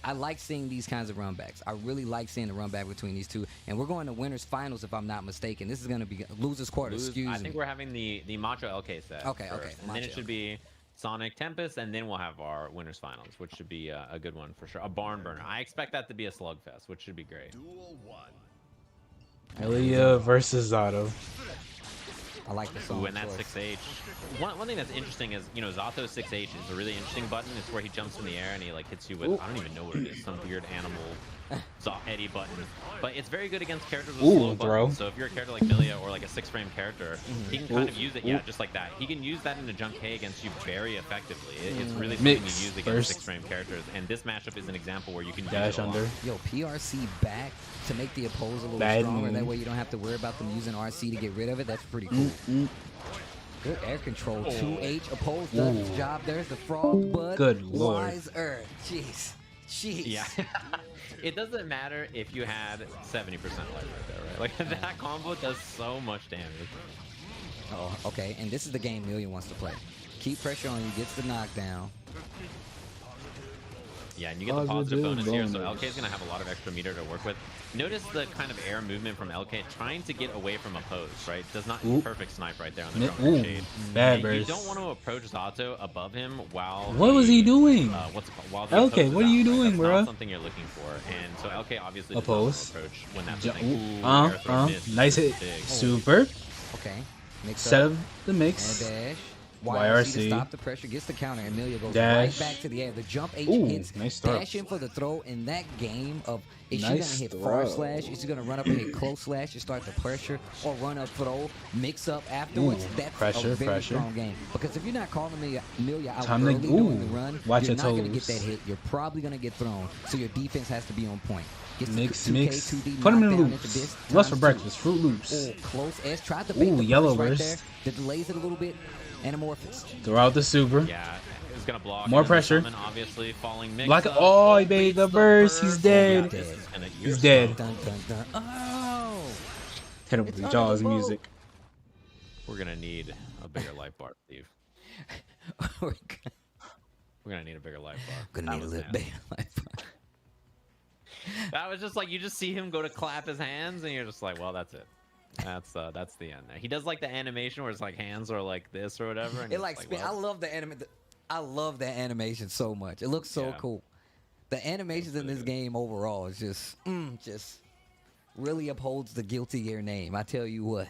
[SPEAKER 5] I like seeing these kinds of runbacks. I really like seeing the runback between these two, and we're going to winners finals if I'm not mistaken. This is gonna be losers quarters. Excuse me.
[SPEAKER 4] I think we're having the Macho LK set.
[SPEAKER 5] Okay,
[SPEAKER 4] first,
[SPEAKER 5] okay,
[SPEAKER 4] and then it
[SPEAKER 5] Macho.
[SPEAKER 4] should be Sonic Tempest, and then we'll have our winners finals, which should be a good one for sure. A barn burner. I expect that to be a slugfest, which should be great.
[SPEAKER 2] Elia versus Zato.
[SPEAKER 5] I like the song
[SPEAKER 4] Ooh, and that
[SPEAKER 5] choice.
[SPEAKER 4] 6H. One thing that's interesting is, Zato's 6H is a really interesting button. It's where he jumps in the air and he like hits you with, I don't even know what it is, some weird animal Eddie button. But it's very good against characters with slow
[SPEAKER 2] throw.
[SPEAKER 4] buttons. So if you're a character like Milia or like a 6-frame character, he can kind of use it, just like that. He can use that in a jump K against you very effectively. It's really something to
[SPEAKER 2] Mix
[SPEAKER 4] use against
[SPEAKER 2] first.
[SPEAKER 4] 6-frame characters. And this matchup is an example where you can
[SPEAKER 2] Dash
[SPEAKER 4] use it a lot.
[SPEAKER 2] under.
[SPEAKER 5] Yo, PRC back to make the opposer a little
[SPEAKER 2] Bad
[SPEAKER 5] stronger.
[SPEAKER 2] move.
[SPEAKER 5] That way you don't have to worry about them using RC to get rid of it. That's pretty cool. Good air control. 2H opposed does its job. There's the frog, but
[SPEAKER 2] Good lord.
[SPEAKER 5] Wise Earth. Jeez.
[SPEAKER 4] Yeah. It doesn't matter if you had 70% life right there, right? Like that combo does so much damage.
[SPEAKER 5] Oh, okay. And this is the game Million wants to play. Keep pressure on you, gets the knockdown.
[SPEAKER 4] Yeah, and you get the positive bonus here, so LK is going to have a lot of extra meter to work with. Notice the kind of air movement from LK, trying to get away from a pose, right? Does not perfect snipe right there on the drone shade.
[SPEAKER 2] Bad
[SPEAKER 4] And you
[SPEAKER 2] burst.
[SPEAKER 4] don't want to approach Zato above him while
[SPEAKER 2] What was he doing?
[SPEAKER 4] What's it called? While the
[SPEAKER 2] LK,
[SPEAKER 4] oppose is
[SPEAKER 2] what are you
[SPEAKER 4] out, right?
[SPEAKER 2] doing,
[SPEAKER 4] That's
[SPEAKER 2] bruh?
[SPEAKER 4] not something you're looking for. And so LK obviously does not
[SPEAKER 2] Oppose.
[SPEAKER 4] approach when that's
[SPEAKER 2] Ju-
[SPEAKER 4] the thing. Ooh, air throw miss.
[SPEAKER 2] Nice hit.
[SPEAKER 4] Big.
[SPEAKER 2] Super.
[SPEAKER 5] Okay. Mix
[SPEAKER 2] Set
[SPEAKER 5] up.
[SPEAKER 2] up the
[SPEAKER 5] And
[SPEAKER 2] mix.
[SPEAKER 5] dash.
[SPEAKER 2] YRC.
[SPEAKER 5] to stop the pressure, gets the counter. Amelia goes
[SPEAKER 2] Dash.
[SPEAKER 5] right back to the air. The jump H
[SPEAKER 2] Ooh,
[SPEAKER 5] hits.
[SPEAKER 2] nice throw.
[SPEAKER 5] Dash in for the throw in that game of is
[SPEAKER 2] Nice
[SPEAKER 5] she gonna hit far
[SPEAKER 2] throw.
[SPEAKER 5] slash? Is she gonna run up and hit close slash to start the pressure, or run up throw, mix up afterwards?
[SPEAKER 2] Ooh,
[SPEAKER 5] That's
[SPEAKER 2] pressure,
[SPEAKER 5] a very
[SPEAKER 2] pressure.
[SPEAKER 5] strong game. Because if you're not calling Amelia out
[SPEAKER 2] Time to-
[SPEAKER 5] early during the
[SPEAKER 2] ooh,
[SPEAKER 5] run,
[SPEAKER 2] watch
[SPEAKER 5] you're
[SPEAKER 2] your
[SPEAKER 5] not gonna get
[SPEAKER 2] toes.
[SPEAKER 5] that hit. You're probably gonna get thrown. So your defense has to be on point. Gets the
[SPEAKER 2] Mix,
[SPEAKER 5] 2K,
[SPEAKER 2] mix.
[SPEAKER 5] 2D
[SPEAKER 2] Put him in
[SPEAKER 5] knockdown
[SPEAKER 2] loops.
[SPEAKER 5] into this,
[SPEAKER 2] What's for
[SPEAKER 5] times
[SPEAKER 2] breakfast?
[SPEAKER 5] two.
[SPEAKER 2] Fruit Loops.
[SPEAKER 5] Oh, close S. Tried to bait
[SPEAKER 2] Ooh,
[SPEAKER 5] the
[SPEAKER 2] yellow
[SPEAKER 5] burst right
[SPEAKER 2] burst.
[SPEAKER 5] there. That delays it a little bit. Anamorphous.
[SPEAKER 2] Throw out the super.
[SPEAKER 4] Yeah, it's gonna block.
[SPEAKER 2] More
[SPEAKER 4] and then the
[SPEAKER 2] pressure.
[SPEAKER 4] summon, obviously falling mix
[SPEAKER 2] Block it.
[SPEAKER 4] up.
[SPEAKER 2] Oh, he made the
[SPEAKER 4] beats
[SPEAKER 2] burst. He's dead.
[SPEAKER 4] This is gonna-
[SPEAKER 2] He's
[SPEAKER 4] you're
[SPEAKER 2] dead.
[SPEAKER 5] Dun, dun, dun. Oh!
[SPEAKER 2] Hit him with the Jaws music.
[SPEAKER 4] We're gonna need a bigger life bar, Steve.
[SPEAKER 5] We're
[SPEAKER 4] We're gonna need a bigger life bar.
[SPEAKER 5] gonna
[SPEAKER 4] That
[SPEAKER 5] need a
[SPEAKER 4] was
[SPEAKER 5] little
[SPEAKER 4] nasty.
[SPEAKER 5] bit.
[SPEAKER 4] That was just like you just see him go to clap his hands, and you're just like, well, that's it. That's the end. There. He does like the animation where it's like hands are like this or whatever. And
[SPEAKER 5] It
[SPEAKER 4] you're
[SPEAKER 5] like
[SPEAKER 4] just
[SPEAKER 5] spin. I love the anime. I love that animation so much. It looks so
[SPEAKER 4] Yeah.
[SPEAKER 5] cool. The animations in this game overall is just really upholds the Guilty Gear name. I tell you what.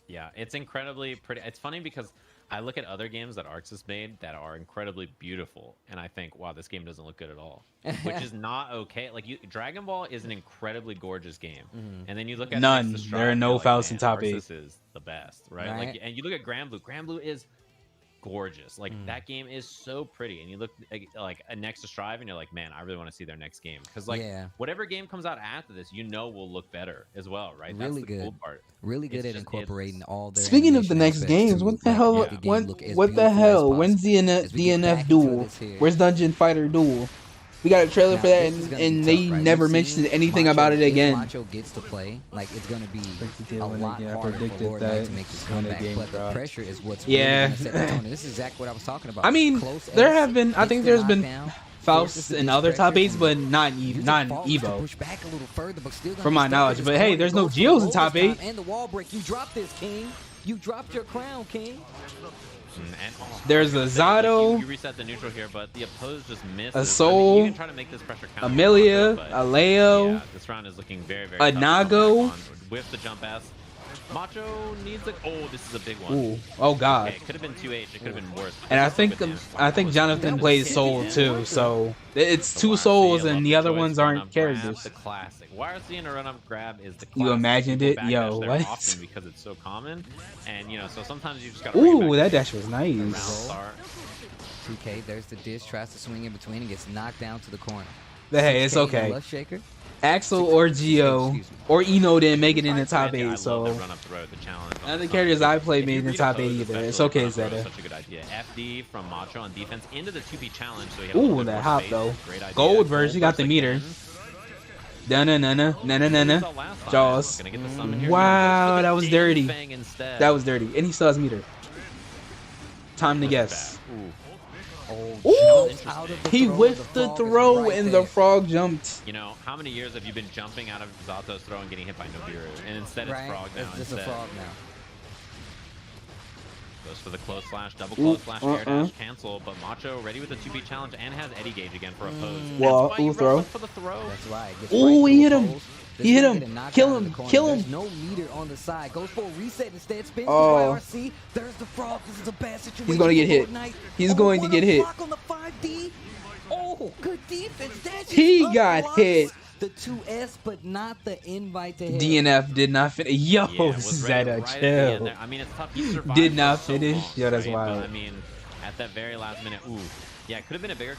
[SPEAKER 4] Yeah, it's incredibly pretty. It's funny because I look at other games that Arcs has made that are incredibly beautiful, and I think, wow, this game doesn't look good at all, which is not okay. Like, Dragon Ball is an incredibly gorgeous game, and then you look at
[SPEAKER 2] None.
[SPEAKER 4] Next to
[SPEAKER 2] There are
[SPEAKER 4] Strive,
[SPEAKER 2] no
[SPEAKER 4] you're like,
[SPEAKER 2] fouls in
[SPEAKER 4] man,
[SPEAKER 2] top 8.
[SPEAKER 4] Arceus is the best, right?
[SPEAKER 5] Right.
[SPEAKER 4] Like, and you look at Grand Blue. Grand Blue is gorgeous. Like that game is so pretty, and you look like next to Strive, and you're like, man, I really want to see their next game because like
[SPEAKER 5] Yeah.
[SPEAKER 4] whatever game comes out after this, will look better as well, right?
[SPEAKER 5] Really
[SPEAKER 4] That's the
[SPEAKER 5] good.
[SPEAKER 4] cool part.
[SPEAKER 5] Really good
[SPEAKER 4] It's
[SPEAKER 5] at
[SPEAKER 4] just-
[SPEAKER 5] incorporating all their.
[SPEAKER 2] Speaking of the
[SPEAKER 5] animation
[SPEAKER 2] next
[SPEAKER 5] aspects
[SPEAKER 2] games,
[SPEAKER 5] to
[SPEAKER 2] what the
[SPEAKER 5] make
[SPEAKER 2] hell?
[SPEAKER 5] the game look as
[SPEAKER 2] What the
[SPEAKER 5] beautiful as
[SPEAKER 2] hell? When's
[SPEAKER 5] possible.
[SPEAKER 2] DNF
[SPEAKER 5] As we get back into
[SPEAKER 2] Duel?
[SPEAKER 5] this here.
[SPEAKER 2] Where's Dungeon Fighter Duel? We got a trailer
[SPEAKER 5] Now,
[SPEAKER 2] for that,
[SPEAKER 5] this is gonna be
[SPEAKER 2] and
[SPEAKER 5] tough,
[SPEAKER 2] they
[SPEAKER 5] right?
[SPEAKER 2] never
[SPEAKER 5] We've
[SPEAKER 2] mentioned
[SPEAKER 5] seen
[SPEAKER 2] anything
[SPEAKER 5] Macho,
[SPEAKER 2] about it
[SPEAKER 5] if
[SPEAKER 2] again.
[SPEAKER 5] Macho gets to play, like it's gonna be
[SPEAKER 2] Predicted
[SPEAKER 5] a
[SPEAKER 2] when
[SPEAKER 5] lot
[SPEAKER 2] it- yeah, I
[SPEAKER 5] harder for
[SPEAKER 2] predicted
[SPEAKER 5] Lord Knight
[SPEAKER 2] that
[SPEAKER 5] to make this
[SPEAKER 2] when the
[SPEAKER 5] comeback.
[SPEAKER 2] game
[SPEAKER 5] But the
[SPEAKER 2] dropped.
[SPEAKER 5] pressure is what's
[SPEAKER 2] Yeah.
[SPEAKER 5] really gonna set the tone. And this is exactly what I was talking about.
[SPEAKER 2] I mean,
[SPEAKER 5] Close
[SPEAKER 2] there
[SPEAKER 5] S,
[SPEAKER 2] have been. I
[SPEAKER 5] hits
[SPEAKER 2] think
[SPEAKER 5] the
[SPEAKER 2] there's been
[SPEAKER 5] knockdown, forces
[SPEAKER 2] Faust
[SPEAKER 5] the
[SPEAKER 2] and other top
[SPEAKER 5] pressure,
[SPEAKER 2] 8s, but not
[SPEAKER 5] Use the
[SPEAKER 2] not
[SPEAKER 5] Faust to
[SPEAKER 2] Evo.
[SPEAKER 5] push back a little further, but still gonna
[SPEAKER 2] From
[SPEAKER 5] be
[SPEAKER 2] my
[SPEAKER 5] stuck
[SPEAKER 2] knowledge,
[SPEAKER 5] in
[SPEAKER 2] but
[SPEAKER 5] this
[SPEAKER 2] hey,
[SPEAKER 5] corner.
[SPEAKER 2] there's no
[SPEAKER 5] Goes for
[SPEAKER 2] Geos
[SPEAKER 5] the
[SPEAKER 2] in top
[SPEAKER 5] bonus
[SPEAKER 2] 8.
[SPEAKER 5] time And the wall break. You dropped this, King. You dropped your crown, King.
[SPEAKER 4] And,
[SPEAKER 2] There's a Zato,
[SPEAKER 4] you reset the neutral here, but the opposed just missed.
[SPEAKER 2] a Soul,
[SPEAKER 4] you can try to make this pressure count.
[SPEAKER 2] Amelia,
[SPEAKER 4] but
[SPEAKER 2] a Leo,
[SPEAKER 4] yeah, this round is looking very, very
[SPEAKER 2] a
[SPEAKER 4] tough to come
[SPEAKER 2] Nago.
[SPEAKER 4] back on with the jump S. Macho needs a. Oh, this is a big one.
[SPEAKER 2] Ooh, oh god.
[SPEAKER 4] Okay, it could have been 2H. It could have been worse.
[SPEAKER 2] And I think Jonathan plays Soul too, so it's 2 Souls and the other ones aren't characters.
[SPEAKER 4] The classic. YRC and a run-up grab is the classic.
[SPEAKER 2] You imagined
[SPEAKER 4] People
[SPEAKER 2] it? Yo,
[SPEAKER 4] backdash there
[SPEAKER 2] what?
[SPEAKER 4] often because it's so common, and so sometimes you just gotta.
[SPEAKER 2] Ooh, that dash was
[SPEAKER 4] round
[SPEAKER 2] nice.
[SPEAKER 4] start.
[SPEAKER 5] 2K, there's the dish, tries to swing in between and gets knocked down to the corner.
[SPEAKER 2] But hey, it's
[SPEAKER 5] 6K,
[SPEAKER 2] okay.
[SPEAKER 5] Left shaker.
[SPEAKER 2] Axel or Geo or Eno didn't make it in the top
[SPEAKER 4] I
[SPEAKER 2] 8,
[SPEAKER 4] love
[SPEAKER 2] so
[SPEAKER 4] the run-up throw, the challenge.
[SPEAKER 2] none of the characters I played made in the top 8 either. It's okay, Zeta.
[SPEAKER 4] Such a good idea. FD from Macho on defense into the 2B challenge. So he had a little
[SPEAKER 2] Ooh,
[SPEAKER 4] bit
[SPEAKER 2] that
[SPEAKER 4] more
[SPEAKER 2] hop
[SPEAKER 4] space.
[SPEAKER 2] though.
[SPEAKER 4] Great idea.
[SPEAKER 2] Gold verse, you got the meter.
[SPEAKER 4] again.
[SPEAKER 2] Na-na-na-na. Jaws.
[SPEAKER 4] Gonna get the summon here.
[SPEAKER 2] Wow,
[SPEAKER 4] Goes for the
[SPEAKER 2] that was
[SPEAKER 4] Ding
[SPEAKER 2] dirty.
[SPEAKER 4] Fang instead.
[SPEAKER 2] That was dirty. And he still has meter. Time to guess.
[SPEAKER 4] Ooh.
[SPEAKER 2] Ooh!
[SPEAKER 5] Out of the
[SPEAKER 2] He
[SPEAKER 5] throw,
[SPEAKER 2] whiffed the
[SPEAKER 5] frog is
[SPEAKER 2] throw
[SPEAKER 5] right
[SPEAKER 2] and
[SPEAKER 5] there.
[SPEAKER 2] the frog jumped.
[SPEAKER 4] How many years have you been jumping out of Zato's throw and getting hit by Nobiru? And instead it's
[SPEAKER 5] Right?
[SPEAKER 4] Frog now.
[SPEAKER 5] It's just a
[SPEAKER 4] instead.
[SPEAKER 5] frog now.
[SPEAKER 4] Goes for the close slash, double close slash, air
[SPEAKER 2] uh-uh.
[SPEAKER 4] dash, cancel. But Macho ready with the 2B challenge and has Eddie Gauge again for a pose.
[SPEAKER 2] Well,
[SPEAKER 4] That's why you
[SPEAKER 2] throw.
[SPEAKER 4] run for the throw.
[SPEAKER 5] That's right. Gets
[SPEAKER 2] Ooh,
[SPEAKER 5] right
[SPEAKER 2] he
[SPEAKER 5] to
[SPEAKER 2] hit
[SPEAKER 5] a
[SPEAKER 2] him.
[SPEAKER 5] pose.
[SPEAKER 2] He hit
[SPEAKER 5] This
[SPEAKER 2] him.
[SPEAKER 5] gonna get knocked
[SPEAKER 2] Kill
[SPEAKER 5] out of
[SPEAKER 2] him.
[SPEAKER 5] the corner.
[SPEAKER 2] Kill him.
[SPEAKER 5] There's no meter on the side. Goes for a reset instead. Spins
[SPEAKER 2] Oh.
[SPEAKER 5] to YRC. There's the frog. This is a bad situation.
[SPEAKER 2] He's gonna get
[SPEAKER 5] for
[SPEAKER 2] hit.
[SPEAKER 5] Lord Knight.
[SPEAKER 2] He's
[SPEAKER 5] Oh,
[SPEAKER 2] going to
[SPEAKER 5] what
[SPEAKER 2] get
[SPEAKER 5] a
[SPEAKER 2] hit.
[SPEAKER 5] block on the 5D. Oh, good defense. That just
[SPEAKER 2] He got
[SPEAKER 5] unblocks
[SPEAKER 2] hit.
[SPEAKER 5] The 2S, but not the invite to hit.
[SPEAKER 2] DNF did not finish. Yo,
[SPEAKER 4] Yeah, was ready
[SPEAKER 2] Zeta,
[SPEAKER 4] right at the end
[SPEAKER 2] chill.
[SPEAKER 4] there. I mean, it's tough. He survived
[SPEAKER 2] Did
[SPEAKER 4] for
[SPEAKER 2] not
[SPEAKER 4] so
[SPEAKER 2] finish?
[SPEAKER 4] long,
[SPEAKER 2] Yeah, that's
[SPEAKER 4] right?
[SPEAKER 2] wild.
[SPEAKER 4] But, I mean, at that very last minute, ooh. Yeah, it could have been a bigger